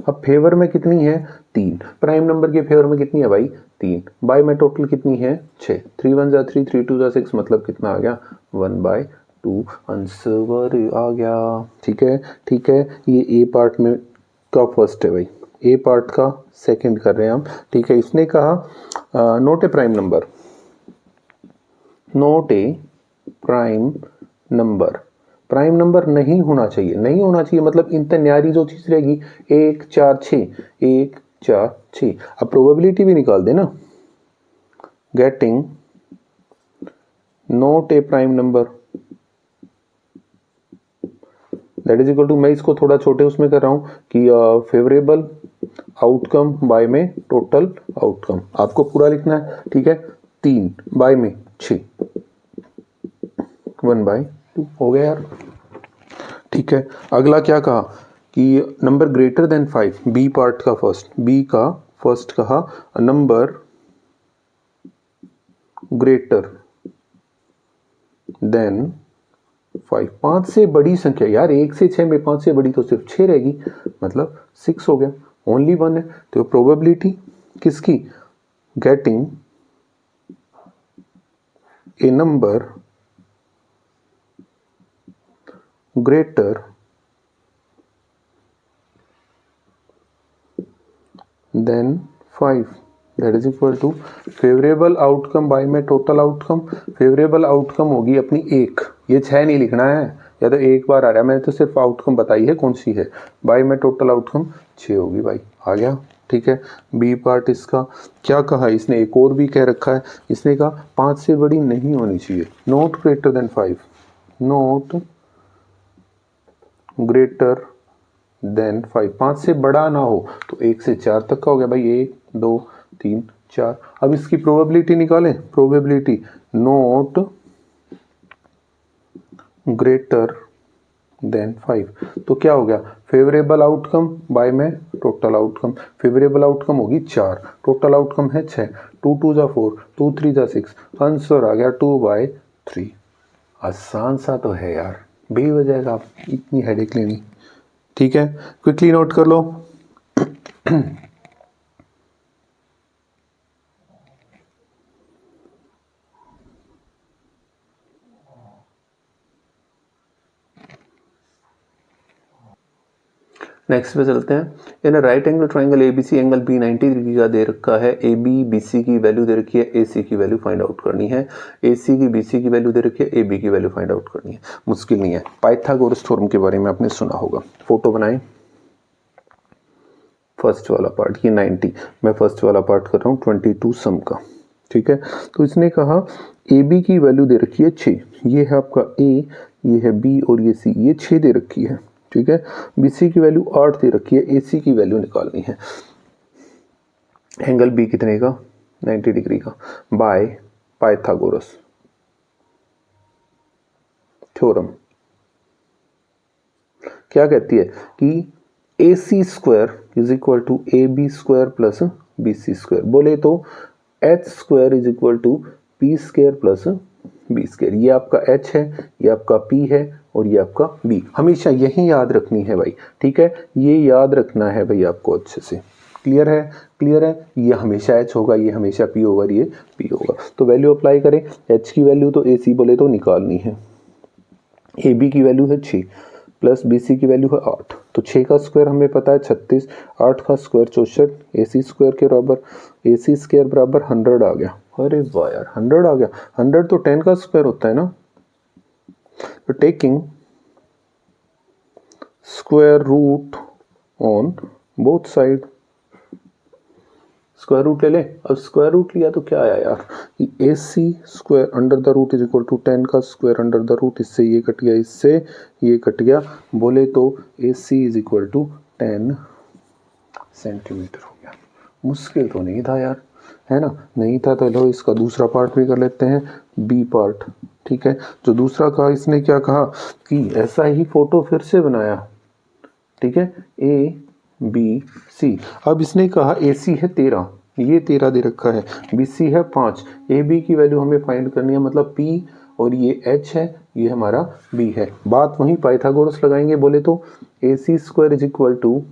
अब फेवर में कितनी है 3, प्राइम नंबर के फेवर में कितनी है भाई 3, बाय में टोटल कितनी है 6, 3 1 जा 3, 3 2 जा 6, मतलब कितना आ गया 1/2, आंसर आ गया, ठीक है, ठीक है, ये ए पार्ट में का फर्स्ट है भाई, ए पार्ट का सेकंड कर रहे हैं हम, ठीक है, इसने कहा note a prime number, note a prime number, prime number नहीं होना चाहिए, नहीं होना चाहिए मतलब इनते न्यारी जो चीज रहेगी 1 4 6, 1 4 6, अब प्रोबेबिलिटी भी निकाल देना, getting not a prime number that is equal to, मैं इसको थोड़ा छोटे उसमें कर रहा हूं कि फेवरेबल आउटकम बाय में टोटल आउटकम, आपको पूरा लिखना है, ठीक है, 3 बाय में 6, 1/2 हो गया यार, ठीक है। अगला क्या कहा कि number greater than 5, b part का फर्स्ट, बी का फर्स्ट कहा नंबर ग्रेटर देन 5, 5 से बड़ी संख्या यार, 1 से 6 में 5 से बड़ी तो सिर्फ 6 रहेगी, मतलब 6 हो गया, ओनली 1 है, तो प्रोबेबिलिटी किसकी, getting a number greater than 5 that is equal to favourable outcome by में टोटल आउटकम, फेवरेबल आउटकम होगी अपनी 1, ये 6 नहीं लिखना है, या तो एक बार आ रहा है, मैंने तो सिर्फ आउटकम बताई है कौन सी है, बाय में टोटल आउटकम 6 होगी भाई, आ गया, ठीक है। बी पार्ट इसका क्या कहा, इसने एक और भी कह रखा है, इसने कहा 5 से बड़ी नहीं होनी चाहिए, not greater than 5, not greater than 5, 5 से बड़ा ना हो, तो 1 से 4 तक का हो गया भाई, 1 2 3 4, अब इसकी प्रोबेबिलिटी निकालें, प्रोबेबिलिटी नॉट ग्रेटर देन 5। तो क्या हो गया, फेवरेबल आउटकम बाय में टोटल आउटकम। फेवरेबल आउटकम होगी 4, टोटल आउटकम है 6। 2 2 जा 4, 2 3 जा 6, आंसर आ गया 2/3। आसान सा तो है यार, बेवजह का इतनी हेडेक लेनी। ठीक है, क्विकली नोट कर लो। नेक्स्ट पे चलते हैं। In right angle triangle ABC angle b 90 degree का दे रखा है। ए बी बी सी की वैल्यू दे रखी है, ए सी की वैल्यू फाइंड आउट करनी है। ए सी की बी सी की वैल्यू दे रखी है, ए बी की वैल्यू फाइंड आउट करनी है। मुश्किल नहीं है। पाइथागोरस थ्योरम के बारे में आपने सुना होगा। फोटो बनाएं। फर्स्ट वाला पार्ट ये 90, मैं फर्स्ट वाला पार्ट कर रहा हूँ 22 सम का। ठीक है, तो इसने कहा ए बी की वैल्यू दे रखी है 6, ये है आपका ए, ये है बी और ये सी, ये 6 दे रखी है। ठीक है, बी सी की वैल्यू 8 दे रखी है, ए सी की वैल्यू निकालनी है। एंगल बी कितने का, 90 डिग्री का, बाय पाइथागोरस थ्योरम क्या कहती है कि A C square is equal to A B square plus B C square. बोले तो H square is equal to P square plus B square. ये आपका एच है, ये आपका पी है और ये आपका बी। हमेशा यही याद रखनी है भाई। ठीक है, ये याद रखना है भाई आपको अच्छे से। क्लियर है, क्लियर है। ये हमेशा एच होगा, ये हमेशा पी होगा, ये पी होगा। तो वैल्यू अप्लाई करें। एच की वैल्यू तो ए सी बोले तो निकालनी है। ए बी की वैल्यू है 6 प्लस बी सी की वैल्यू है 8। तो 6 का स्क्वायर हमें पता है 36, 8 का स्क्वायर 64, ए सी स्क्वायर के बराबर, ए सी स्क्वायर बराबर 100 आ गया। अरे वाह यार, 100 आ गया। 100 तो 10 का स्क्वायर होता है ना। तो taking square root on both side, square root ले ले। अब स्क्वायर रूट लिया तो क्या आया यार, A C square under the root is equal to 10 का स्क्वायर अंडर द रूट। इससे ये कट गया, इससे ये कट गया। बोले तो A C is equal to 10 centimetre हो गया। मुश्किल तो नहीं था यार, है ना। नहीं था तो लो इसका दूसरा पार्ट भी कर लेते हैं, बी पार्ट। ठीक है, जो दूसरा कहा इसने क्या कहा कि ऐसा ही फोटो फिर से बनाया। ठीक है, ए बी सी। अब इसने कहा ए सी है 13, ये 13 दे रखा है, बी सी है 5, ए बी की वैल्यू हमें फाइंड करनी है, मतलब पी और ये एच है, ये हमारा बी है। बात वहीं पाइथागोरस लगाएंगे। बोले तो A C square is equal to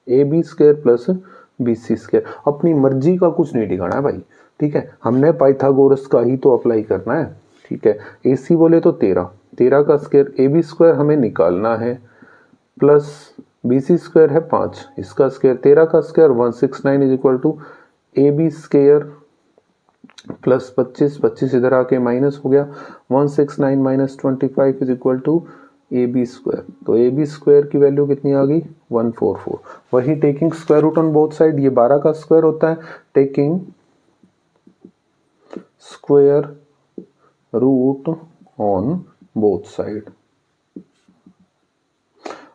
A B square plus B C square. अपनी मर्जी का कुछ नहीं ठिकाना है भाई। ठीक है, हमने पाइथागोरस का ही तो अप्लाई करना है। ठीक है, ए सी बोले तो 13, 13 का स्क्वायर, ए बी स्क्वायर हमें निकालना है, प्लस बी सी स्क्वायर है 5, इसका स्क्वायर 13 का square 169 is equal to A B square plus 25, 25 इधर आके माइनस हो गया, 169 minus 25 is equal to A B square. तो ए बी स्क्वायर की वैल्यू कितनी आ गई, 144। वही taking square root on both side, ये 12 का स्क्वायर होता है। Taking square root on both side,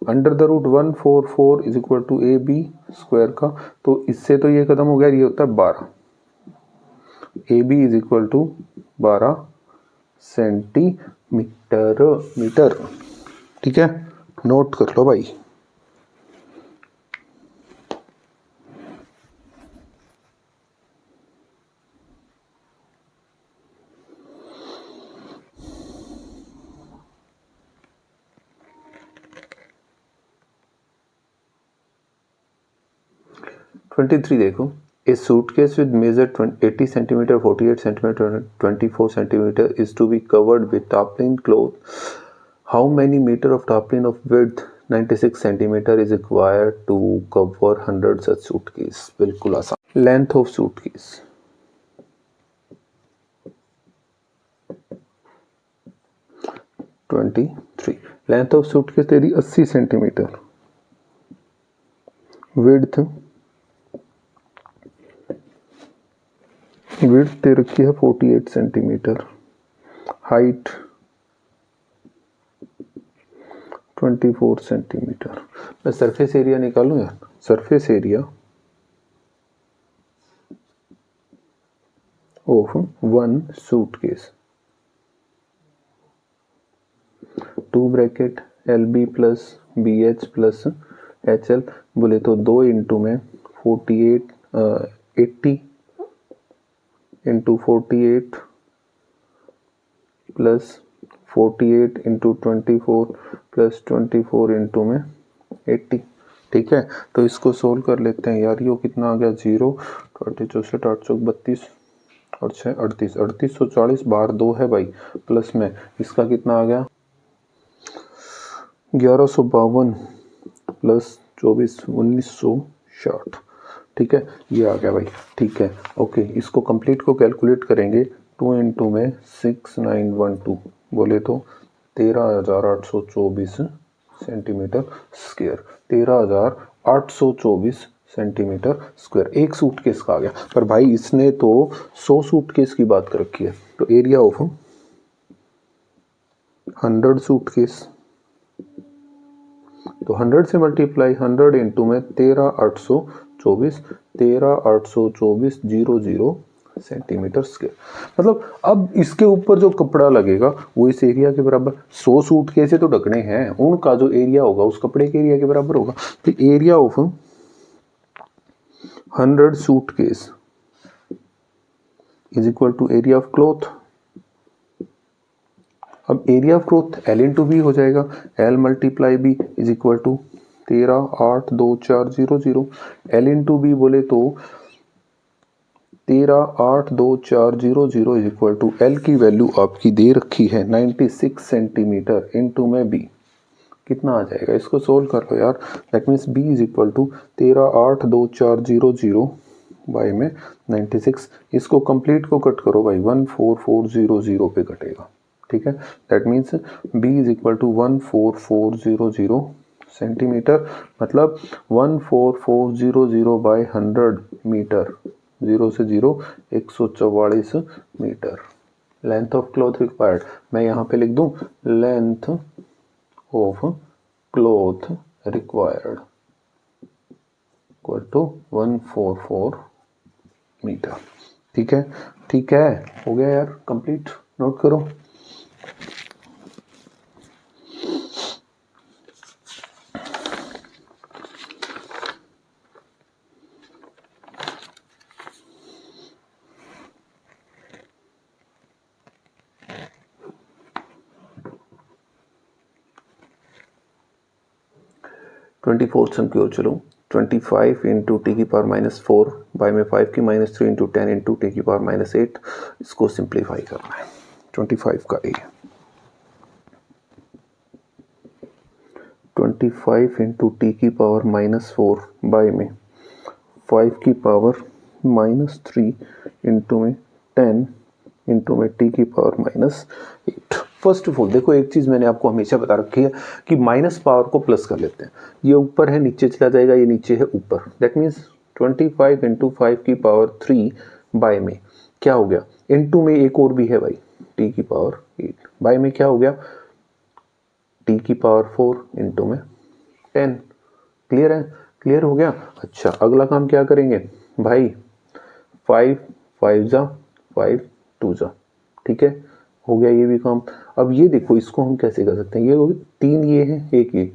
under the root 144 is equal to A B square का। तो इससे तो ये खत्म हो गया, ये होता है 12। A b is equal to 12 centimetre metre. ठीक है, नोट कर लो भाई। ट्वेंटी थ्री देखो, A suitcase with measure 80 centimeter, 48 centimeter, 24 centimeter is to be covered with tarpaulin cloth. How many meter of tarpaulin of width 96 centimeter is required to cover 100 such suitcase? बिल्कुल आसान। Length of suitcase 23, length of suitcase तेरी 80 centimetre, width दे रखी है 48 centimetre, height 24 centimetre. मैं surface area निकालूं यार, surface area of one suitcase, 2 bracket l b plus b h plus h l बोले तो 2 इंटू में 80 into 48 plus 48 into 24 plus 24 into में 80। ठीक है, तो इसको सोल्व कर लेते हैं यार। ये कितना आ गया 0, 64, 8 32 और 6 38, 3840 बार 2 है भाई, प्लस में इसका कितना आ गया 1152 प्लस 24 1960। ठीक है, ये आ गया भाई। ठीक है, ओके, इसको कंप्लीट को कैलकुलेट करेंगे 2 इंटू में 6912 बोले तो 13,824 सेंटीमीटर स्क्वायर, 13,824 सेंटीमीटर स्क्वायर एक सूटकेस का आ गया। पर भाई इसने तो 100 सूटकेस की बात कर रखी है, तो एरिया ऑफ 100 सूटकेस, तो 100 से मल्टीप्लाई 100 इंटू में 13,824 13,824 सेंटीमीटर स्क्वायर। मतलब अब इसके ऊपर जो कपड़ा लगेगा वो इस एरिया के बराबर, 100 सूटकेस तो ढकने हैं, उनका जो एरिया होगा उस कपड़े के एरिया के बराबर होगा। तो area of 100 suitcase is equal to area of cloth. अब area of cloth L into B हो जाएगा, L multiply B is equal to 13,82400। L into B बोले तो 13,82400 इज इक्वल टू एल की वैल्यू आपकी दे रखी है 96 सेंटीमीटर इंटू में बी, कितना आ जाएगा, इसको सोल्व कर लो यार। That means b is equal to 13,82400 by में 96, इसको कंप्लीट को कट करो भाई 14400 पे कटेगा। ठीक है, that means b is equal to 14400 centimetre, मतलब 14400 बाई 100 मीटर, 0 से 0 144 metre. Length of cloth required मैं यहाँ पे लिख दूं, length of cloth required equal to 144 metre. ठीक है, ठीक है, हो गया यार कंप्लीट, नोट करो। ट्वेंटी-4 सम की ओर चलो। 25 इंटू टी की पावर -4 बाई में 5 की -3 इंटू 10 इंटू टी की पावर -8, इसको सिंप्लीफाई करना है। 25 का ए, 25 इंटू टी की पावर -4 बाई में 5 की पावर -3 इंटू में 10 इंटू में टी की पावर -8। फर्स्ट ऑफ ऑल देखो, एक चीज़ मैंने आपको हमेशा बता रखी है कि माइनस पावर को प्लस कर लेते हैं। ये ऊपर है, नीचे चला जाएगा, ये नीचे है, ऊपर। दैट मीन्स 25 इंटू 5 की पावर 3 बाय में क्या हो गया, इंटू में एक और भी है भाई, टी की पावर 8 बाय में क्या हो गया, टी की पावर 4 इंटू में 10। क्लियर है, क्लियर हो गया। अच्छा, अगला काम क्या करेंगे भाई, 5 5 जा 5 2 जा, ठीक है, हो गया ये भी काम। अब ये देखो, इसको हम कैसे कर सकते हैं, ये होगी 3 ये है, एक ये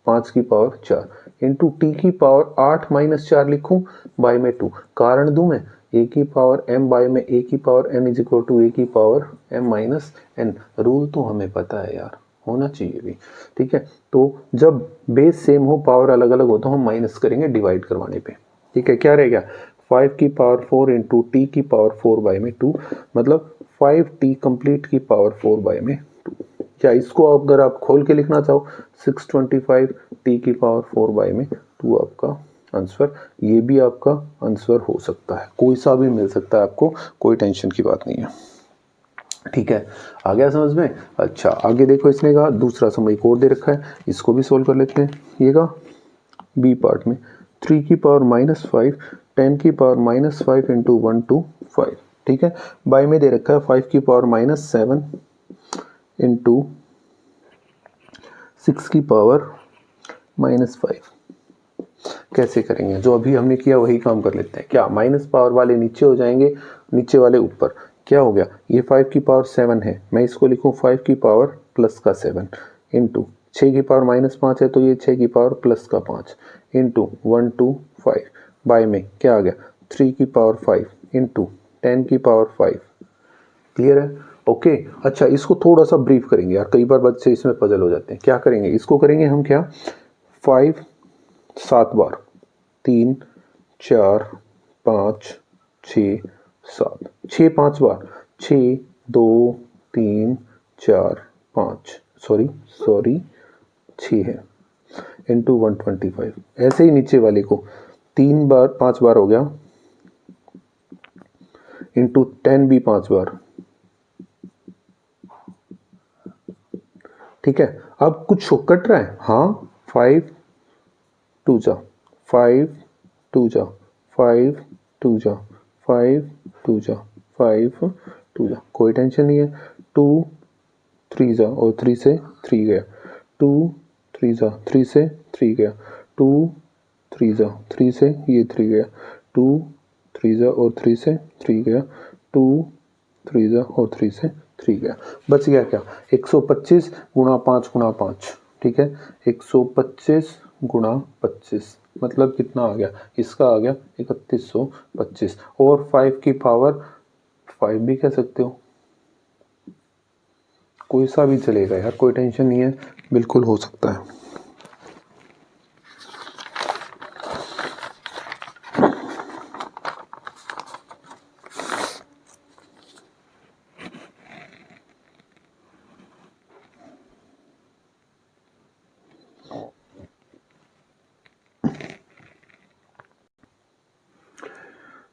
5 की पावर 4 इंटू टी की पावर 8 - 4 लिखूं बाय में 2। कारण दूं मैं, ए की पावर m बाय में ए की power n is equal to A की पावर m - n। रूल तो हमें पता है यार, होना चाहिए भी। ठीक है, तो जब बेस सेम हो, पावर अलग अलग हो, तो हम माइनस करेंगे डिवाइड करवाने पे। ठीक है, क्या रहेगा 5 की पावर 4 इंटू टी की पावर 4 बाय में 2, मतलब 5t कंप्लीट की पावर 4 बाय में 2। या इसको अगर आप खोल के लिखना चाहो, 625 टी की पावर 4 बाय में 2 आपका आंसर। ये भी आपका आंसर हो सकता है, कोई सा भी मिल सकता है आपको, कोई टेंशन की बात नहीं है। ठीक है, आ गया समझ में। अच्छा, आगे देखो, इसने कहा दूसरा समय एक और दे रखा है, इसको भी सोल्व कर लेते हैं। ये कहा बी पार्ट में 3 की पावर -5 10 की पावर -5 इंटू 1 to 5। ठीक है, बाय में दे रखा है 5 की पावर -7 इंटू 6 की पावर -5। कैसे करेंगे, जो अभी हमने किया वही काम कर लेते हैं। क्या, माइनस पावर वाले नीचे हो जाएंगे, नीचे वाले ऊपर। क्या हो गया, ये 5 की पावर 7 है, मैं इसको लिखूं 5 की पावर प्लस का 7 इंटू 6 की पावर -5 है तो ये 6 की पावर प्लस का 5 इंटू 1 2 5 बाय में क्या आ गया 3 की पावर 5 इंटू 10 की पावर 5। क्लियर है? ओके। अच्छा, इसको थोड़ा सा ब्रीफ करेंगे यार, कई बार बच्चे इसमें पजल हो जाते हैं। क्या करेंगे, इसको करेंगे हम क्या 5 7 बार 3 4 5 6 7 6 5 बार 6 2 3 4 5 सॉरी 6 है इंटू 125। ऐसे ही नीचे वाले को 3 बार 5 बार हो गया इंटू 10 भी 5 बार। ठीक है, अब कुछ कट रहा है, हाँ 5 2 जा 5 2 जा 5 2 जा 5 2 जा 5 2 जा, कोई टेंशन नहीं है। 2 3 जा और 3 से 3 गया, 2 3 जा 3 से 3 गया, 2 3 जा 3 से ये 3 गया, 2 3 जा और 3 से 3 गया, 2 3 जा और 3 से 3 गया। बच गया क्या 125 गुणा 5 गुणा 5। ठीक है, 125 गुणा 25 मतलब कितना आ गया, इसका आ गया 3125 और 5 की पावर 5 भी कह सकते हो, कोई सा भी चलेगा यार, कोई टेंशन नहीं है, बिल्कुल हो सकता है।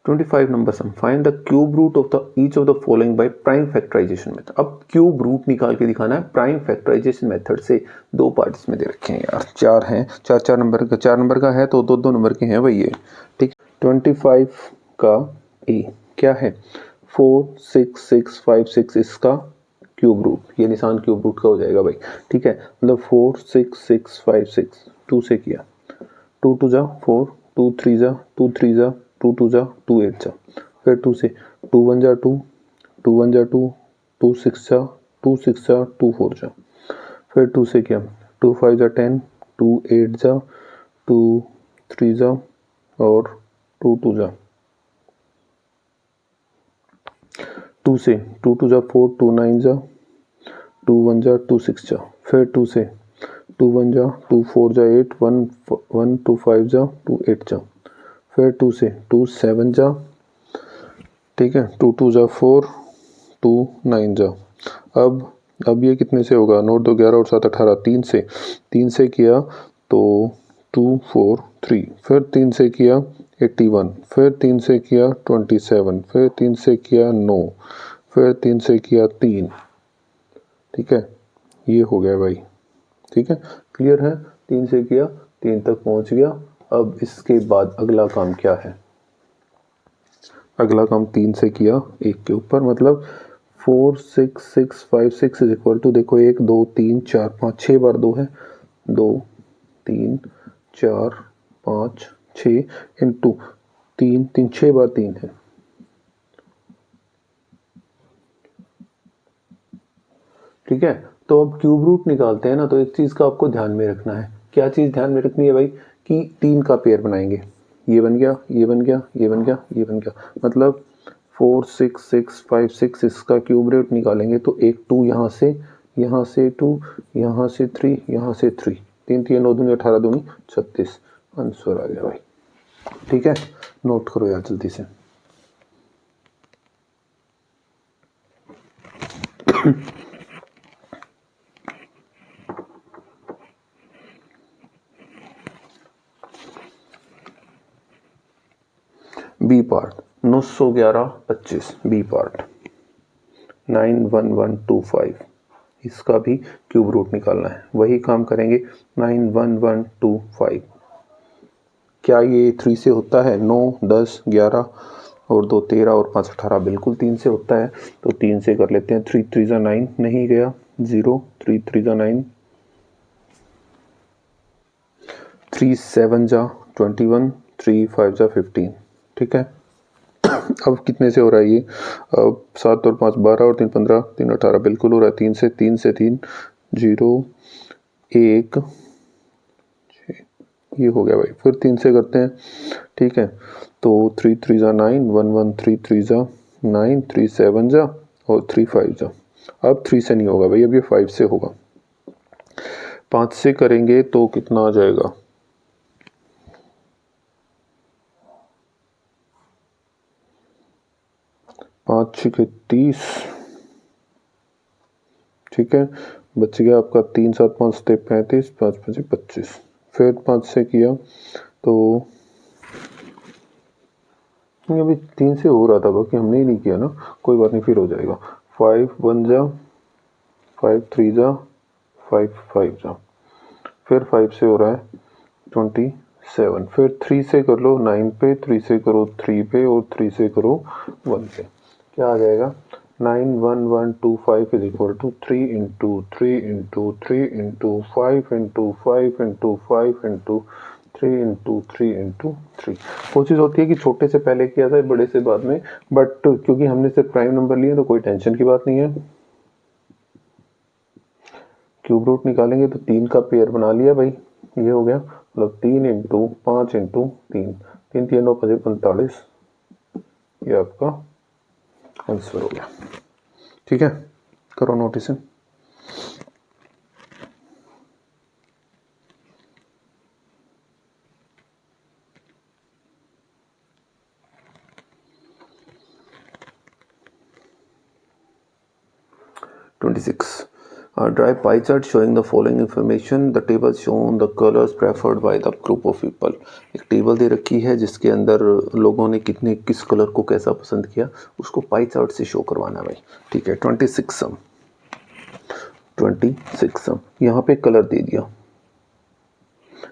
$25 number sum, find the cube root of the each of the following by prime factorisation method. अब क्यूब रूट निकाल के दिखाना है प्राइम फैक्टराइजेशन मेथड से। दो पार्ट इसमें दे रखे हैं यार, चार हैं, चार नंबर का, 4 नंबर का है तो दो नंबर के हैं भाई ये। ठीक, 25 का ए क्या है 4 6 6 5 6, इसका क्यूब रूट, ये निशान क्यूब रूट का हो जाएगा भाई। ठीक है, मतलब 4 6 6 5 6 2 से किया, 2 2 जा 4, 2 3 जा 2 3 जा 2 2 जा 2 8 जा, फिर 2 से 2 1 जा 2 2 1 जा 2 2 6 जा 2 6 जा 2 4 जा, फिर 2 से क्या 2 5 जा 10 2 8 जा 2 3 जा और 2 2 जा, 2 से 2 2 जा 4 2 9 जा 2 1 जा 2 6 जा, फिर 2 से 2 1 जा 2 4 जा 8 1 1 2 5 जा 2 8 जा, फिर 2 से 2 7 जा, ठीक है 2 2 जा 4 2 9 जा। अब ये कितने से होगा, 9 2 11 और 7 18, 3 से किया तो 2 4 3, फिर 3 से किया 81, फिर 3 से किया 27, फिर 3 से किया 9, फिर 3 से किया 3। ठीक है, ये हो गया भाई। ठीक है, क्लियर है, 3 से किया 3 तक पहुंच गया। अब इसके बाद अगला काम क्या है, अगला काम 3 से किया 1 के ऊपर, मतलब 4 6 6 5 6 इज इक्वल टू, देखो 1 2 3 4 5 6 बार 2 है, 2 3 4 5 6 इंटू 3 3 6 बार 3 है। ठीक है, तो अब क्यूब रूट निकालते हैं ना, तो एक चीज का आपको ध्यान में रखना है। क्या चीज ध्यान में रखनी है भाई, कि 3 का पेयर बनाएंगे, ये बन गया ये बन गया ये बन गया ये बन गया, मतलब 4 6 6 5 6 इसका क्यूब रूट निकालेंगे तो एक 2 यहाँ से 2 यहाँ से 3 यहाँ से 3, 3 3 9 दूनी 18 दूनी 36, आंसर आ गया भाई। ठीक है, नोट करो यार जल्दी से। बी पार्ट 911 25, बी पार्ट 91125, इसका भी क्यूब रूट निकालना है, वही काम करेंगे 91125। क्या ये 3 से होता है, 9 10 11 और 2 13 और 5 18, बिल्कुल 3 से होता है, तो 3 से कर लेते हैं। 3 3 जा 9, नहीं गया 0, 3 3 जा 9, 3 7 जा 21, 3 5 जा 15। ठीक है, अब कितने से हो रहा है ये, अब 7 और 5 12 और 3 15, 3 18, बिल्कुल हो रहा है। 3 से 3 0 1 ये हो गया भाई। फिर 3 से करते हैं, ठीक है। तो 3 3 जा 9, 1 1 3 3 जा 9, 3 7 जा और 3 5 जा। अब 3 से नहीं होगा भाई, अब ये 5 से होगा। 5 से करेंगे तो कितना आ जाएगा, 5 6 30, ठीक है। बच गया आपका 3 7 5 35, 5 5 25। फिर 5 से किया तो नहीं, अभी 3 से हो रहा था बाकी हमने ही नहीं किया ना, कोई बात नहीं, फिर हो जाएगा। 5 1 जा, 5 3 जा, 5 5 जा। फिर 5 से हो रहा है 27। फिर 3 से कर लो 9 पे, 3 से करो 3 पे और 3 से करो 1 पे। क्या आ जाएगा, 9 1 1 2 5 is equal to 3 into 3 into 3 into 5 into 5 into 5 into 3 into 3 into 3। कोशिश होती है कि छोटे से पहले किया जाए, बड़े से बाद में, बट क्योंकि हमने सिर्फ प्राइम नंबर लिए तो कोई टेंशन की बात नहीं है। क्यूब रूट निकालेंगे तो 3 का पेयर बना लिया भाई, ये हो गया। मतलब 3 इंटू 5 इंटू 3, 3 3 9 5 45, ये आपका आंसर हो गया। ठीक है, करो notice. 26. Draw a pie chart showing the following information. The table shown the colors preferred by the group of people. एक टेबल दे रखी है जिसके अंदर लोगों ने कितने किस कलर को कैसा पसंद किया, उसको पाई चार्ट से शो करवाना है भाई। ठीक है, 26 सम, 26 सम, यहाँ पे कलर दे दिया,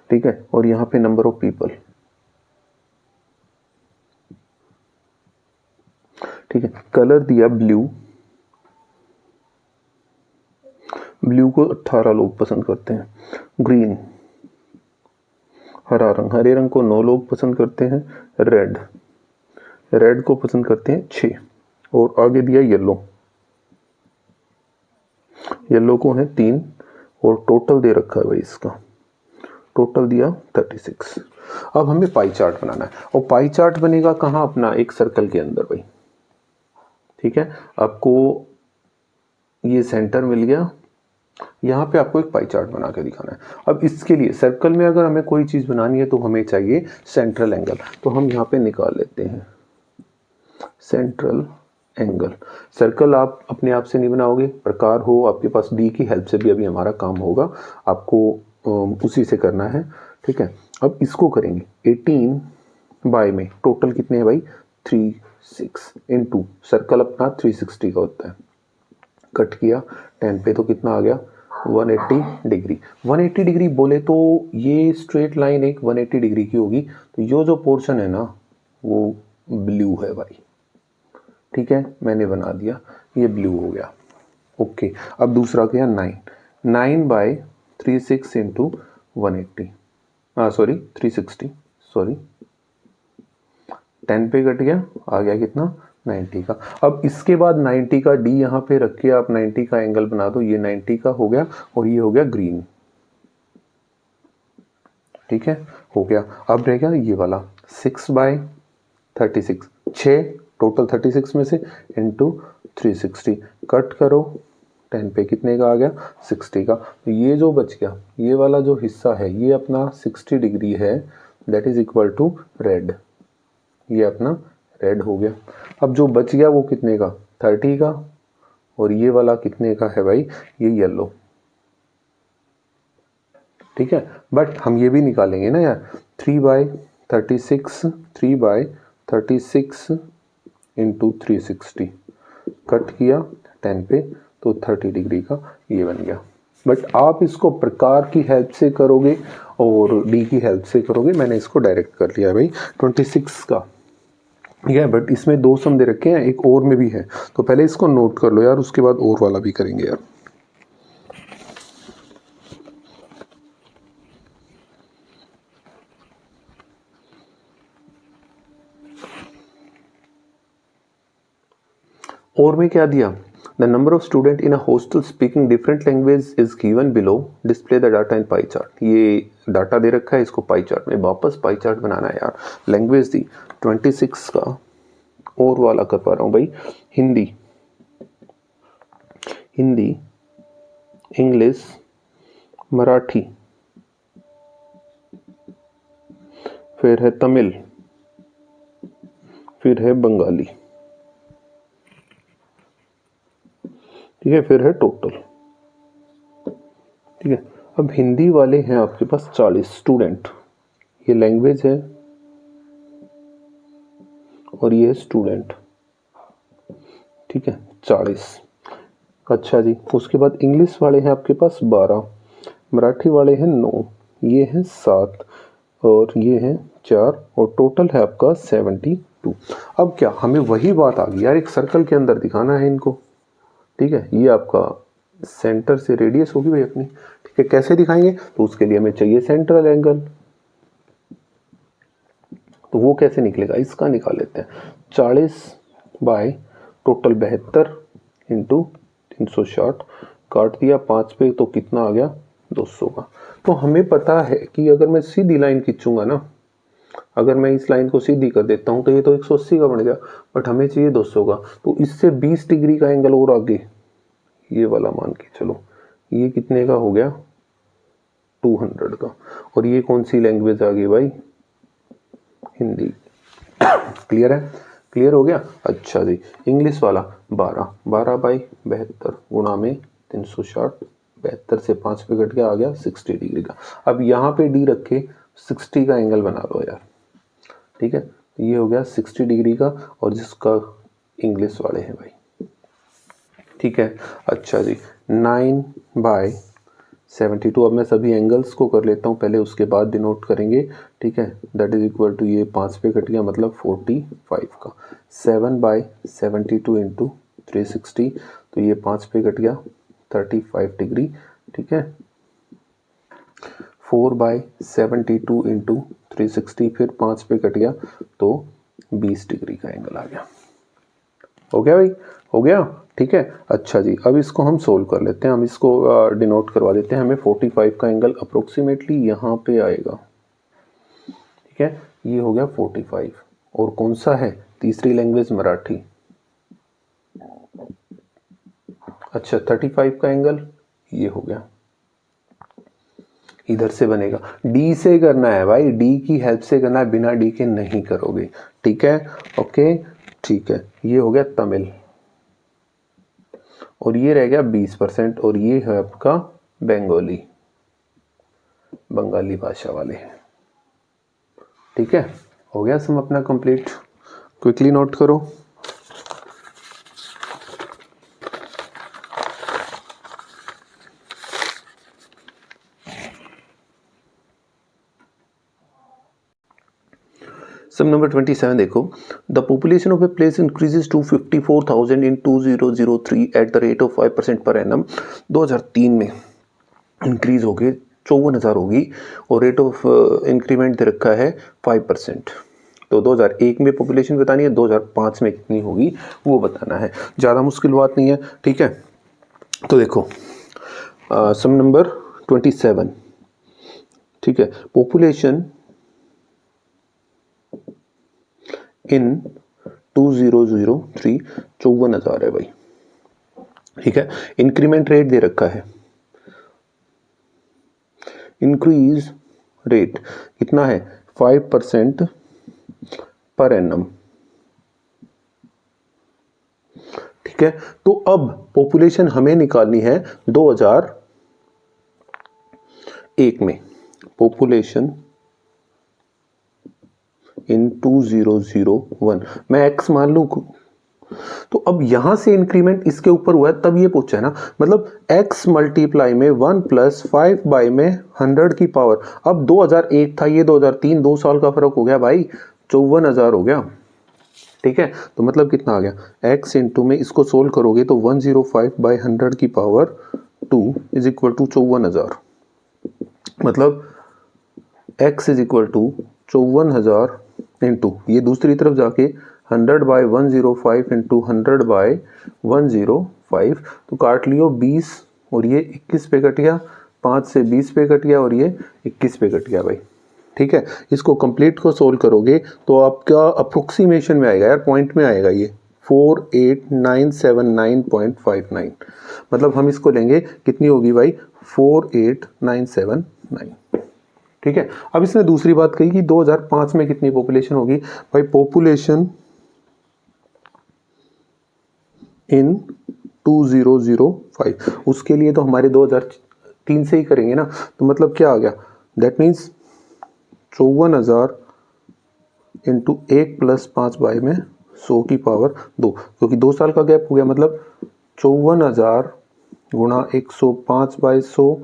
ठीक है, और यहाँ पे नंबर ऑफ पीपल, ठीक है। कलर दिया ब्लू, ब्लू को 18 लोग पसंद करते हैं। ग्रीन हरा रंग, हरे रंग को 9 लोग पसंद करते हैं। रेड, रेड को पसंद करते हैं 6। और आगे दिया येलो, येलो को है 3। और टोटल दे रखा है भाई इसका, टोटल दिया 36। अब हमें पाई चार्ट बनाना है, और पाई चार्ट बनेगा कहाँ, अपना एक सर्कल के अंदर भाई। ठीक है, आपको ये सेंटर मिल गया, यहाँ पे आपको एक पाई चार्ट बना के दिखाना है। अब इसके लिए सर्कल में अगर हमें कोई चीज बनानी है तो हमें चाहिए सेंट्रल एंगल, तो हम यहाँ पे निकाल लेते हैं सेंट्रल एंगल। सर्कल आप अपने आप से नहीं बनाओगे, प्रकार हो आपके पास, डी की हेल्प से भी अभी हमारा काम होगा, आपको उसी से करना है। ठीक है, अब इसको करेंगे 18 बाय में टोटल कितने हैं भाई 36 इंटू सर्कल अपना 360 का होता है, कट किया 10 पे तो कितना आ गया 180 डिग्री। 180 डिग्री बोले तो ये स्ट्रेट लाइन एक 180 डिग्री की होगी, तो ये जो पोर्शन है ना वो ब्लू है भाई। ठीक है, मैंने बना दिया, ये ब्लू हो गया। ओके, अब दूसरा क्या, 9, 9 बाय 36 इंटू 180, सॉरी 360, सॉरी 10 पे कट गया, आ गया कितना 90 का। अब इसके बाद 90 का डी यहाँ पे रख के आप 90 का एंगल बना दो, ये 90 का हो गया और ये हो गया ग्रीन। ठीक है, हो गया। अब रहेगा ये वाला 6 बाय 36, 6 टोटल 36 में से इंटू 360, कट करो 10 पे कितने का आ गया 60 का। तो ये जो बच गया, ये वाला जो हिस्सा है ये अपना 60 डिग्री है, that is equal to rad, ये अपना रेड हो गया। अब जो बच गया वो कितने का 30 का, और ये वाला कितने का है भाई, ये येलो। ठीक है, बट हम ये भी निकालेंगे ना यार, 3 बाय 36, 3 बाय 36 इंटू 360, कट किया 10 पे तो 30 डिग्री का ये बन गया। बट आप इसको प्रकार की हेल्प से करोगे और डी की हेल्प से करोगे, मैंने इसको डायरेक्ट कर लिया भाई 26 का। ठीक है, बट इसमें 2 सम दे रखे हैं, एक और में भी है, तो पहले इसको नोट कर लो यार, उसके बाद और वाला भी करेंगे यार। और में क्या दिया, the number of student in a hostel speaking different language is given below, display the data in pie chart. ये डाटा दे रखा है, इसको पाई चार्ट में वापस पाई चार्ट बनाना है यार। लैंग्वेज दी 26 का और वाला कर पा रहा हूँ भाई, हिंदी, इंग्लिश, मराठी, फिर है तमिल, फिर है बंगाली, ठीक है, फिर है टोटल, ठीक है। अब हिंदी वाले हैं आपके पास 40 स्टूडेंट, ये लैंग्वेज है और ये स्टूडेंट, ठीक है, 40। अच्छा जी, उसके बाद इंग्लिश वाले हैं आपके पास 12, मराठी वाले हैं 9, ये हैं 7 और ये हैं 4 और टोटल है आपका 72। अब क्या हमें वही बात आ गई यार, एक सर्कल के अंदर दिखाना है इनको, ठीक है। ये आपका सेंटर से रेडियस होगी भाई अपनी, ठीक है। कैसे दिखाएंगे, तो उसके लिए हमें चाहिए सेंट्रल एंगल, तो वो कैसे निकलेगा, इसका निकाल लेते हैं। 40 बाय टोटल 72 इंटू 360, काट दिया 5 पे तो कितना आ गया 200 का। तो हमें पता है कि अगर मैं सीधी लाइन खींचूंगा ना, अगर मैं इस लाइन को सीधी कर देता हूं तो ये तो 180 का बन गया, बट हमें चाहिए 200 का, तो इससे 20 डिग्री का एंगल और आगे ये वाला मान के चलो, ये कितने का हो गया 200 का। और ये कौन सी लैंग्वेज आ गई भाई, हिंदी। क्लियर है, क्लियर हो गया। अच्छा जी, इंग्लिश वाला 12 बाई 72 गुणा में 360, 72 से 5 पे घट गया, आ गया 60 डिग्री का। अब यहाँ पे डी रख के 60 का एंगल बना लो यार, ठीक है। ये हो गया 60 डिग्री का, और जिसका इंग्लिश वाले हैं भाई, ठीक है। अच्छा जी, 9 बाय 72। अब मैं सभी एंगल्स को कर लेता हूँ पहले, उसके बाद डिनोट करेंगे, ठीक है। दैट इज इक्वल टू, ये 5 पे कट गया मतलब 45 का। 7 बाय 72 इंटू 360, तो ये 5 पे कट गया 35 डिग्री, ठीक है। 4 बाय 72 इंटू 360, फिर 5 पे कट गया तो 20 डिग्री का एंगल आ गया। हो गया भाई, हो गया, ठीक है। अच्छा जी, अब इसको हम सोल्व कर लेते हैं, हम इसको डिनोट करवा देते हैं। हमें 45 का एंगल अप्रोक्सीमेटली यहाँ पे आएगा, ठीक है। ये हो गया 45, और कौन सा है, तीसरी लैंग्वेज मराठी। अच्छा, 35 का एंगल ये हो गया, इधर से बनेगा, डी से करना है भाई, डी की हेल्प से करना है, बिना डी के नहीं करोगे, ठीक है। ओके, ठीक है। ये हो गया तमिल, और ये रह गया 20%, और ये है आपका बंगाली, बंगाली भाषा वाले, ठीक है। हो गया सम अपना कंप्लीट, क्विकली नोट करो। सम नंबर 27 देखो, the population of a place increases to 54,000 in 2003 at the rate of 5% per annum. 2003 में इंक्रीज हो गए 54,000 होगी, और रेट ऑफ इंक्रीमेंट दे रखा है 5%। तो 2001 में पॉपुलेशन बतानी है, 2005 में कितनी होगी वो बताना है, ज़्यादा मुश्किल बात नहीं है, ठीक है। तो देखो सम नंबर 27, ठीक है। पॉपुलेशन इन 2003 54,000 है भाई, ठीक है। इंक्रीमेंट रेट दे रखा है, इंक्रीज रेट कितना है 5% पर एनम, ठीक है। तो अब पॉपुलेशन हमें निकालनी है 2001 में, पॉपुलेशन इन 2001, मैं x मान लूं, तो अब यहां से इंक्रीमेंट इसके ऊपर हुआ है तब ये पूछा है ना, मतलब x मल्टीप्लाई में 1 प्लस 5 बाई में 100 की पावर। अब 2001 था, ये 2003, 2 साल का फर्क हो गया भाई, 54,000 हो गया, ठीक है। तो मतलब कितना आ गया, x इंटू में इसको सोल्व करोगे तो 105 बाई 100 की पावर 2 इज इक्वल टू 54,000, मतलब x is equal to 54,000 into ये दूसरी तरफ जाके 100 बाई 105 इंटू 100 बाई 105, 5, तो काट लियो 20 और ये 21 पे कट गया, 5 से 20 पे कट गया और ये 21 पे कट गया भाई। ठीक है, इसको कंप्लीट को सोल्व करोगे तो आपका अप्रोक्सीमेशन में आएगा यार, पॉइंट में आएगा ये 48979.59। मतलब हम इसको लेंगे, कितनी होगी भाई 48979। ठीक है, अब इसने दूसरी बात कही कि 2005 में कितनी पॉपुलेशन होगी भाई। पॉपुलेशन इन 2005, उसके लिए तो हमारे 2003 से ही करेंगे ना, तो मतलब क्या आ गया, दैट मीन्स 54,000 इंटू 1 + 5 बाई में 100 की पावर 2, क्योंकि 2 साल का गैप हो गया, मतलब 54,000 गुणा 105 बाई 100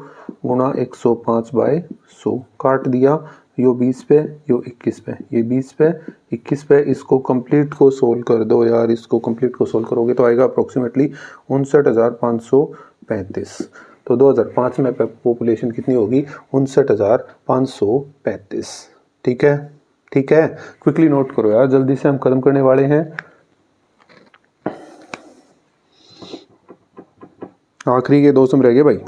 गुणा 105 बाई 100, काट दिया, यो 20 पे यो 21 पे, ये 20 पे 21 पे। इसको कंप्लीट को सोल्व कर दो यार, इसको कंप्लीट को सोल्व करोगे तो आएगा अप्रोक्सीमेटली 59,535। तो 2005 में पॉपुलेशन कितनी होगी, 59,535। ठीक है, ठीक है, क्विकली नोट करो यार, जल्दी से हम खत्म करने वाले हैं। आखिरी के 2 सम रह गए भाई।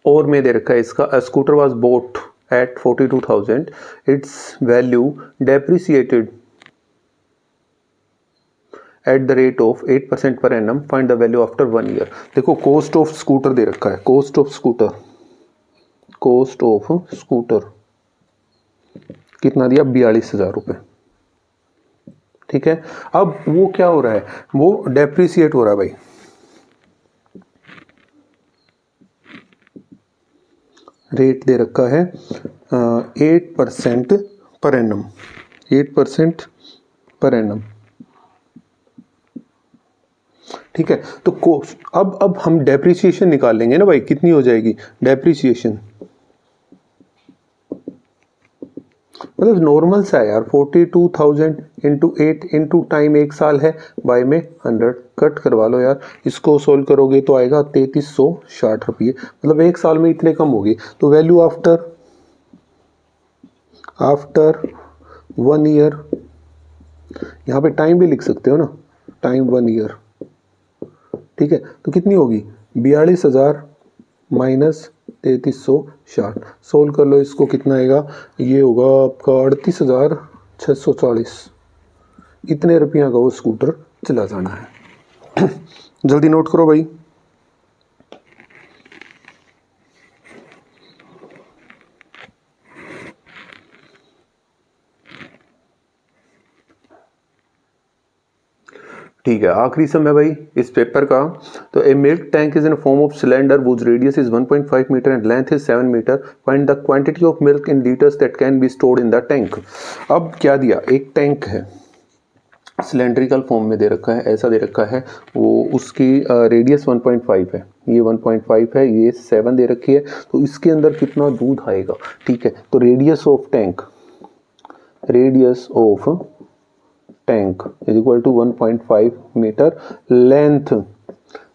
और में दे रखा है इसका, scooter was bought at 42,000, its value depreciated at the rate of 8% per annum, find the value after 1 year. देखो कॉस्ट ऑफ स्कूटर दे रखा है, कॉस्ट ऑफ स्कूटर कितना दिया, 42,000 रुपये। ठीक है, अब वो क्या हो रहा है, वो डेप्रिसिएट हो रहा है भाई। रेट दे रखा है 8% पर एनम, 8% पर एनम। ठीक है, तो कोस्ट, अब हम डेप्रिसिएशन निकाल लेंगे ना भाई, कितनी हो जाएगी डेप्रिसिएशन, मतलब नॉर्मल सा है यार, 42,000 इंटू 8 इंटू टाइम 1 साल है, बाय में 100, कट करवा लो यार। इसको सोल्व करोगे तो आएगा 3360 रुपये, मतलब 1 साल में इतने कम होगी। तो वैल्यू आफ्टर 1 ईयर, यहाँ पे टाइम भी लिख सकते हो ना, टाइम 1 ईयर। ठीक है, तो कितनी होगी 42,000 माइनस 3360, सोल्व कर लो इसको, कितना आएगा, ये होगा आपका 38,640। इतने रुपया का वो स्कूटर चला जाना है। जल्दी नोट करो भाई। ठीक है, आखिरी समय भाई इस पेपर का, तो a milk tank is in form of cylinder whose radius is 1.5 metre and length is 7 metre, find the quantity of milk in litres that can be stored in the tank. अब क्या दिया, एक tank है, cylindrical form में दे रखा है, ऐसा दे रखा है, वो उसकी रेडियस 1.5 है, ये 1.5 है, ये 7 दे रखी है, तो इसके अंदर कितना दूध आएगा। ठीक है, तो radius of tank is equal to 1.5 metre, length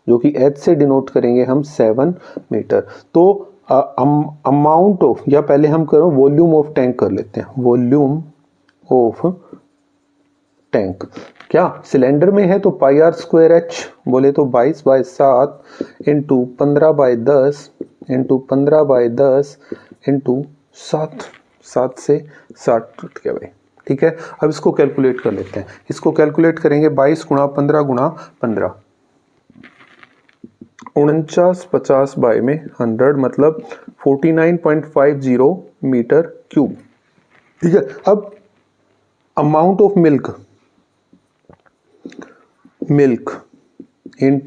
जो कि h से डिनोट करेंगे हम 7 मीटर। तो अमाउंट ऑफ, या पहले हम करो वॉल्यूम ऑफ टैंक कर लेते हैं, वॉल्यूम ऑफ टैंक, क्या सिलेंडर में है तो πr²h, बोले तो 22/7 इंटू 15/10 इंटू 15/10 इंटू 7, 7 से 60 टूट गया भाई। ठीक है, अब इसको कैलकुलेट कर लेते हैं, इसको कैलकुलेट करेंगे 22 गुणा 15 गुणा 15, 4950 बाय में 100, मतलब 49.50 मीटर क्यूब। ठीक है, अब amount of milk in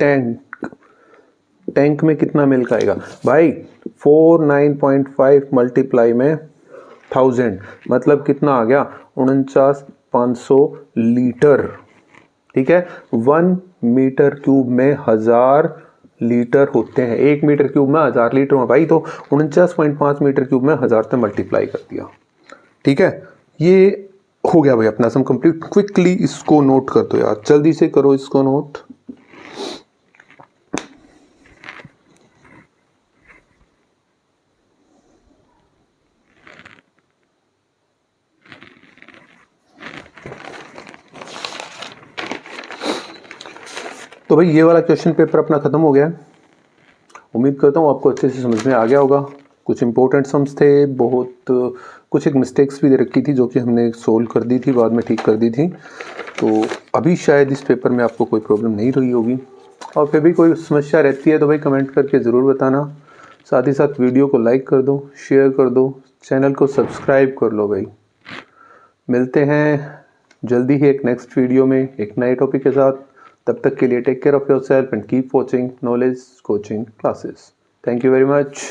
tank में कितना मिल्क आएगा भाई, 49.5 मल्टीप्लाई में 1000, मतलब कितना आ गया 49,500 लीटर। ठीक है, 1 मीटर क्यूब में 1000 लीटर होते हैं, 1 मीटर क्यूब में 1000 लीटर हो भाई, तो 49.5 मीटर क्यूब में 1000 से मल्टीप्लाई कर दिया। ठीक है, ये हो गया भाई अपना सम कंप्लीट। क्विकली इसको नोट कर दो यार, जल्दी से करो इसको नोट। तो भाई ये वाला क्वेश्चन पेपर अपना ख़त्म हो गया है। उम्मीद करता हूँ आपको अच्छे से समझ में आ गया होगा। कुछ इंपॉर्टेंट सम्स थे, बहुत कुछ एक मिस्टेक्स भी दे रखी थी जो कि हमने सोल्व कर दी थी, बाद में ठीक कर दी थी। तो अभी शायद इस पेपर में आपको कोई प्रॉब्लम नहीं रही होगी, और फिर भी कोई समस्या रहती है तो भाई कमेंट करके ज़रूर बताना। साथ ही साथ वीडियो को लाइक कर दो, शेयर कर दो, चैनल को सब्सक्राइब कर लो भाई। मिलते हैं जल्दी ही एक नेक्स्ट वीडियो में एक नए टॉपिक के साथ। तब तक के लिए take care of yourself and keep watching Knowledge Coaching Classes. Thank you very much.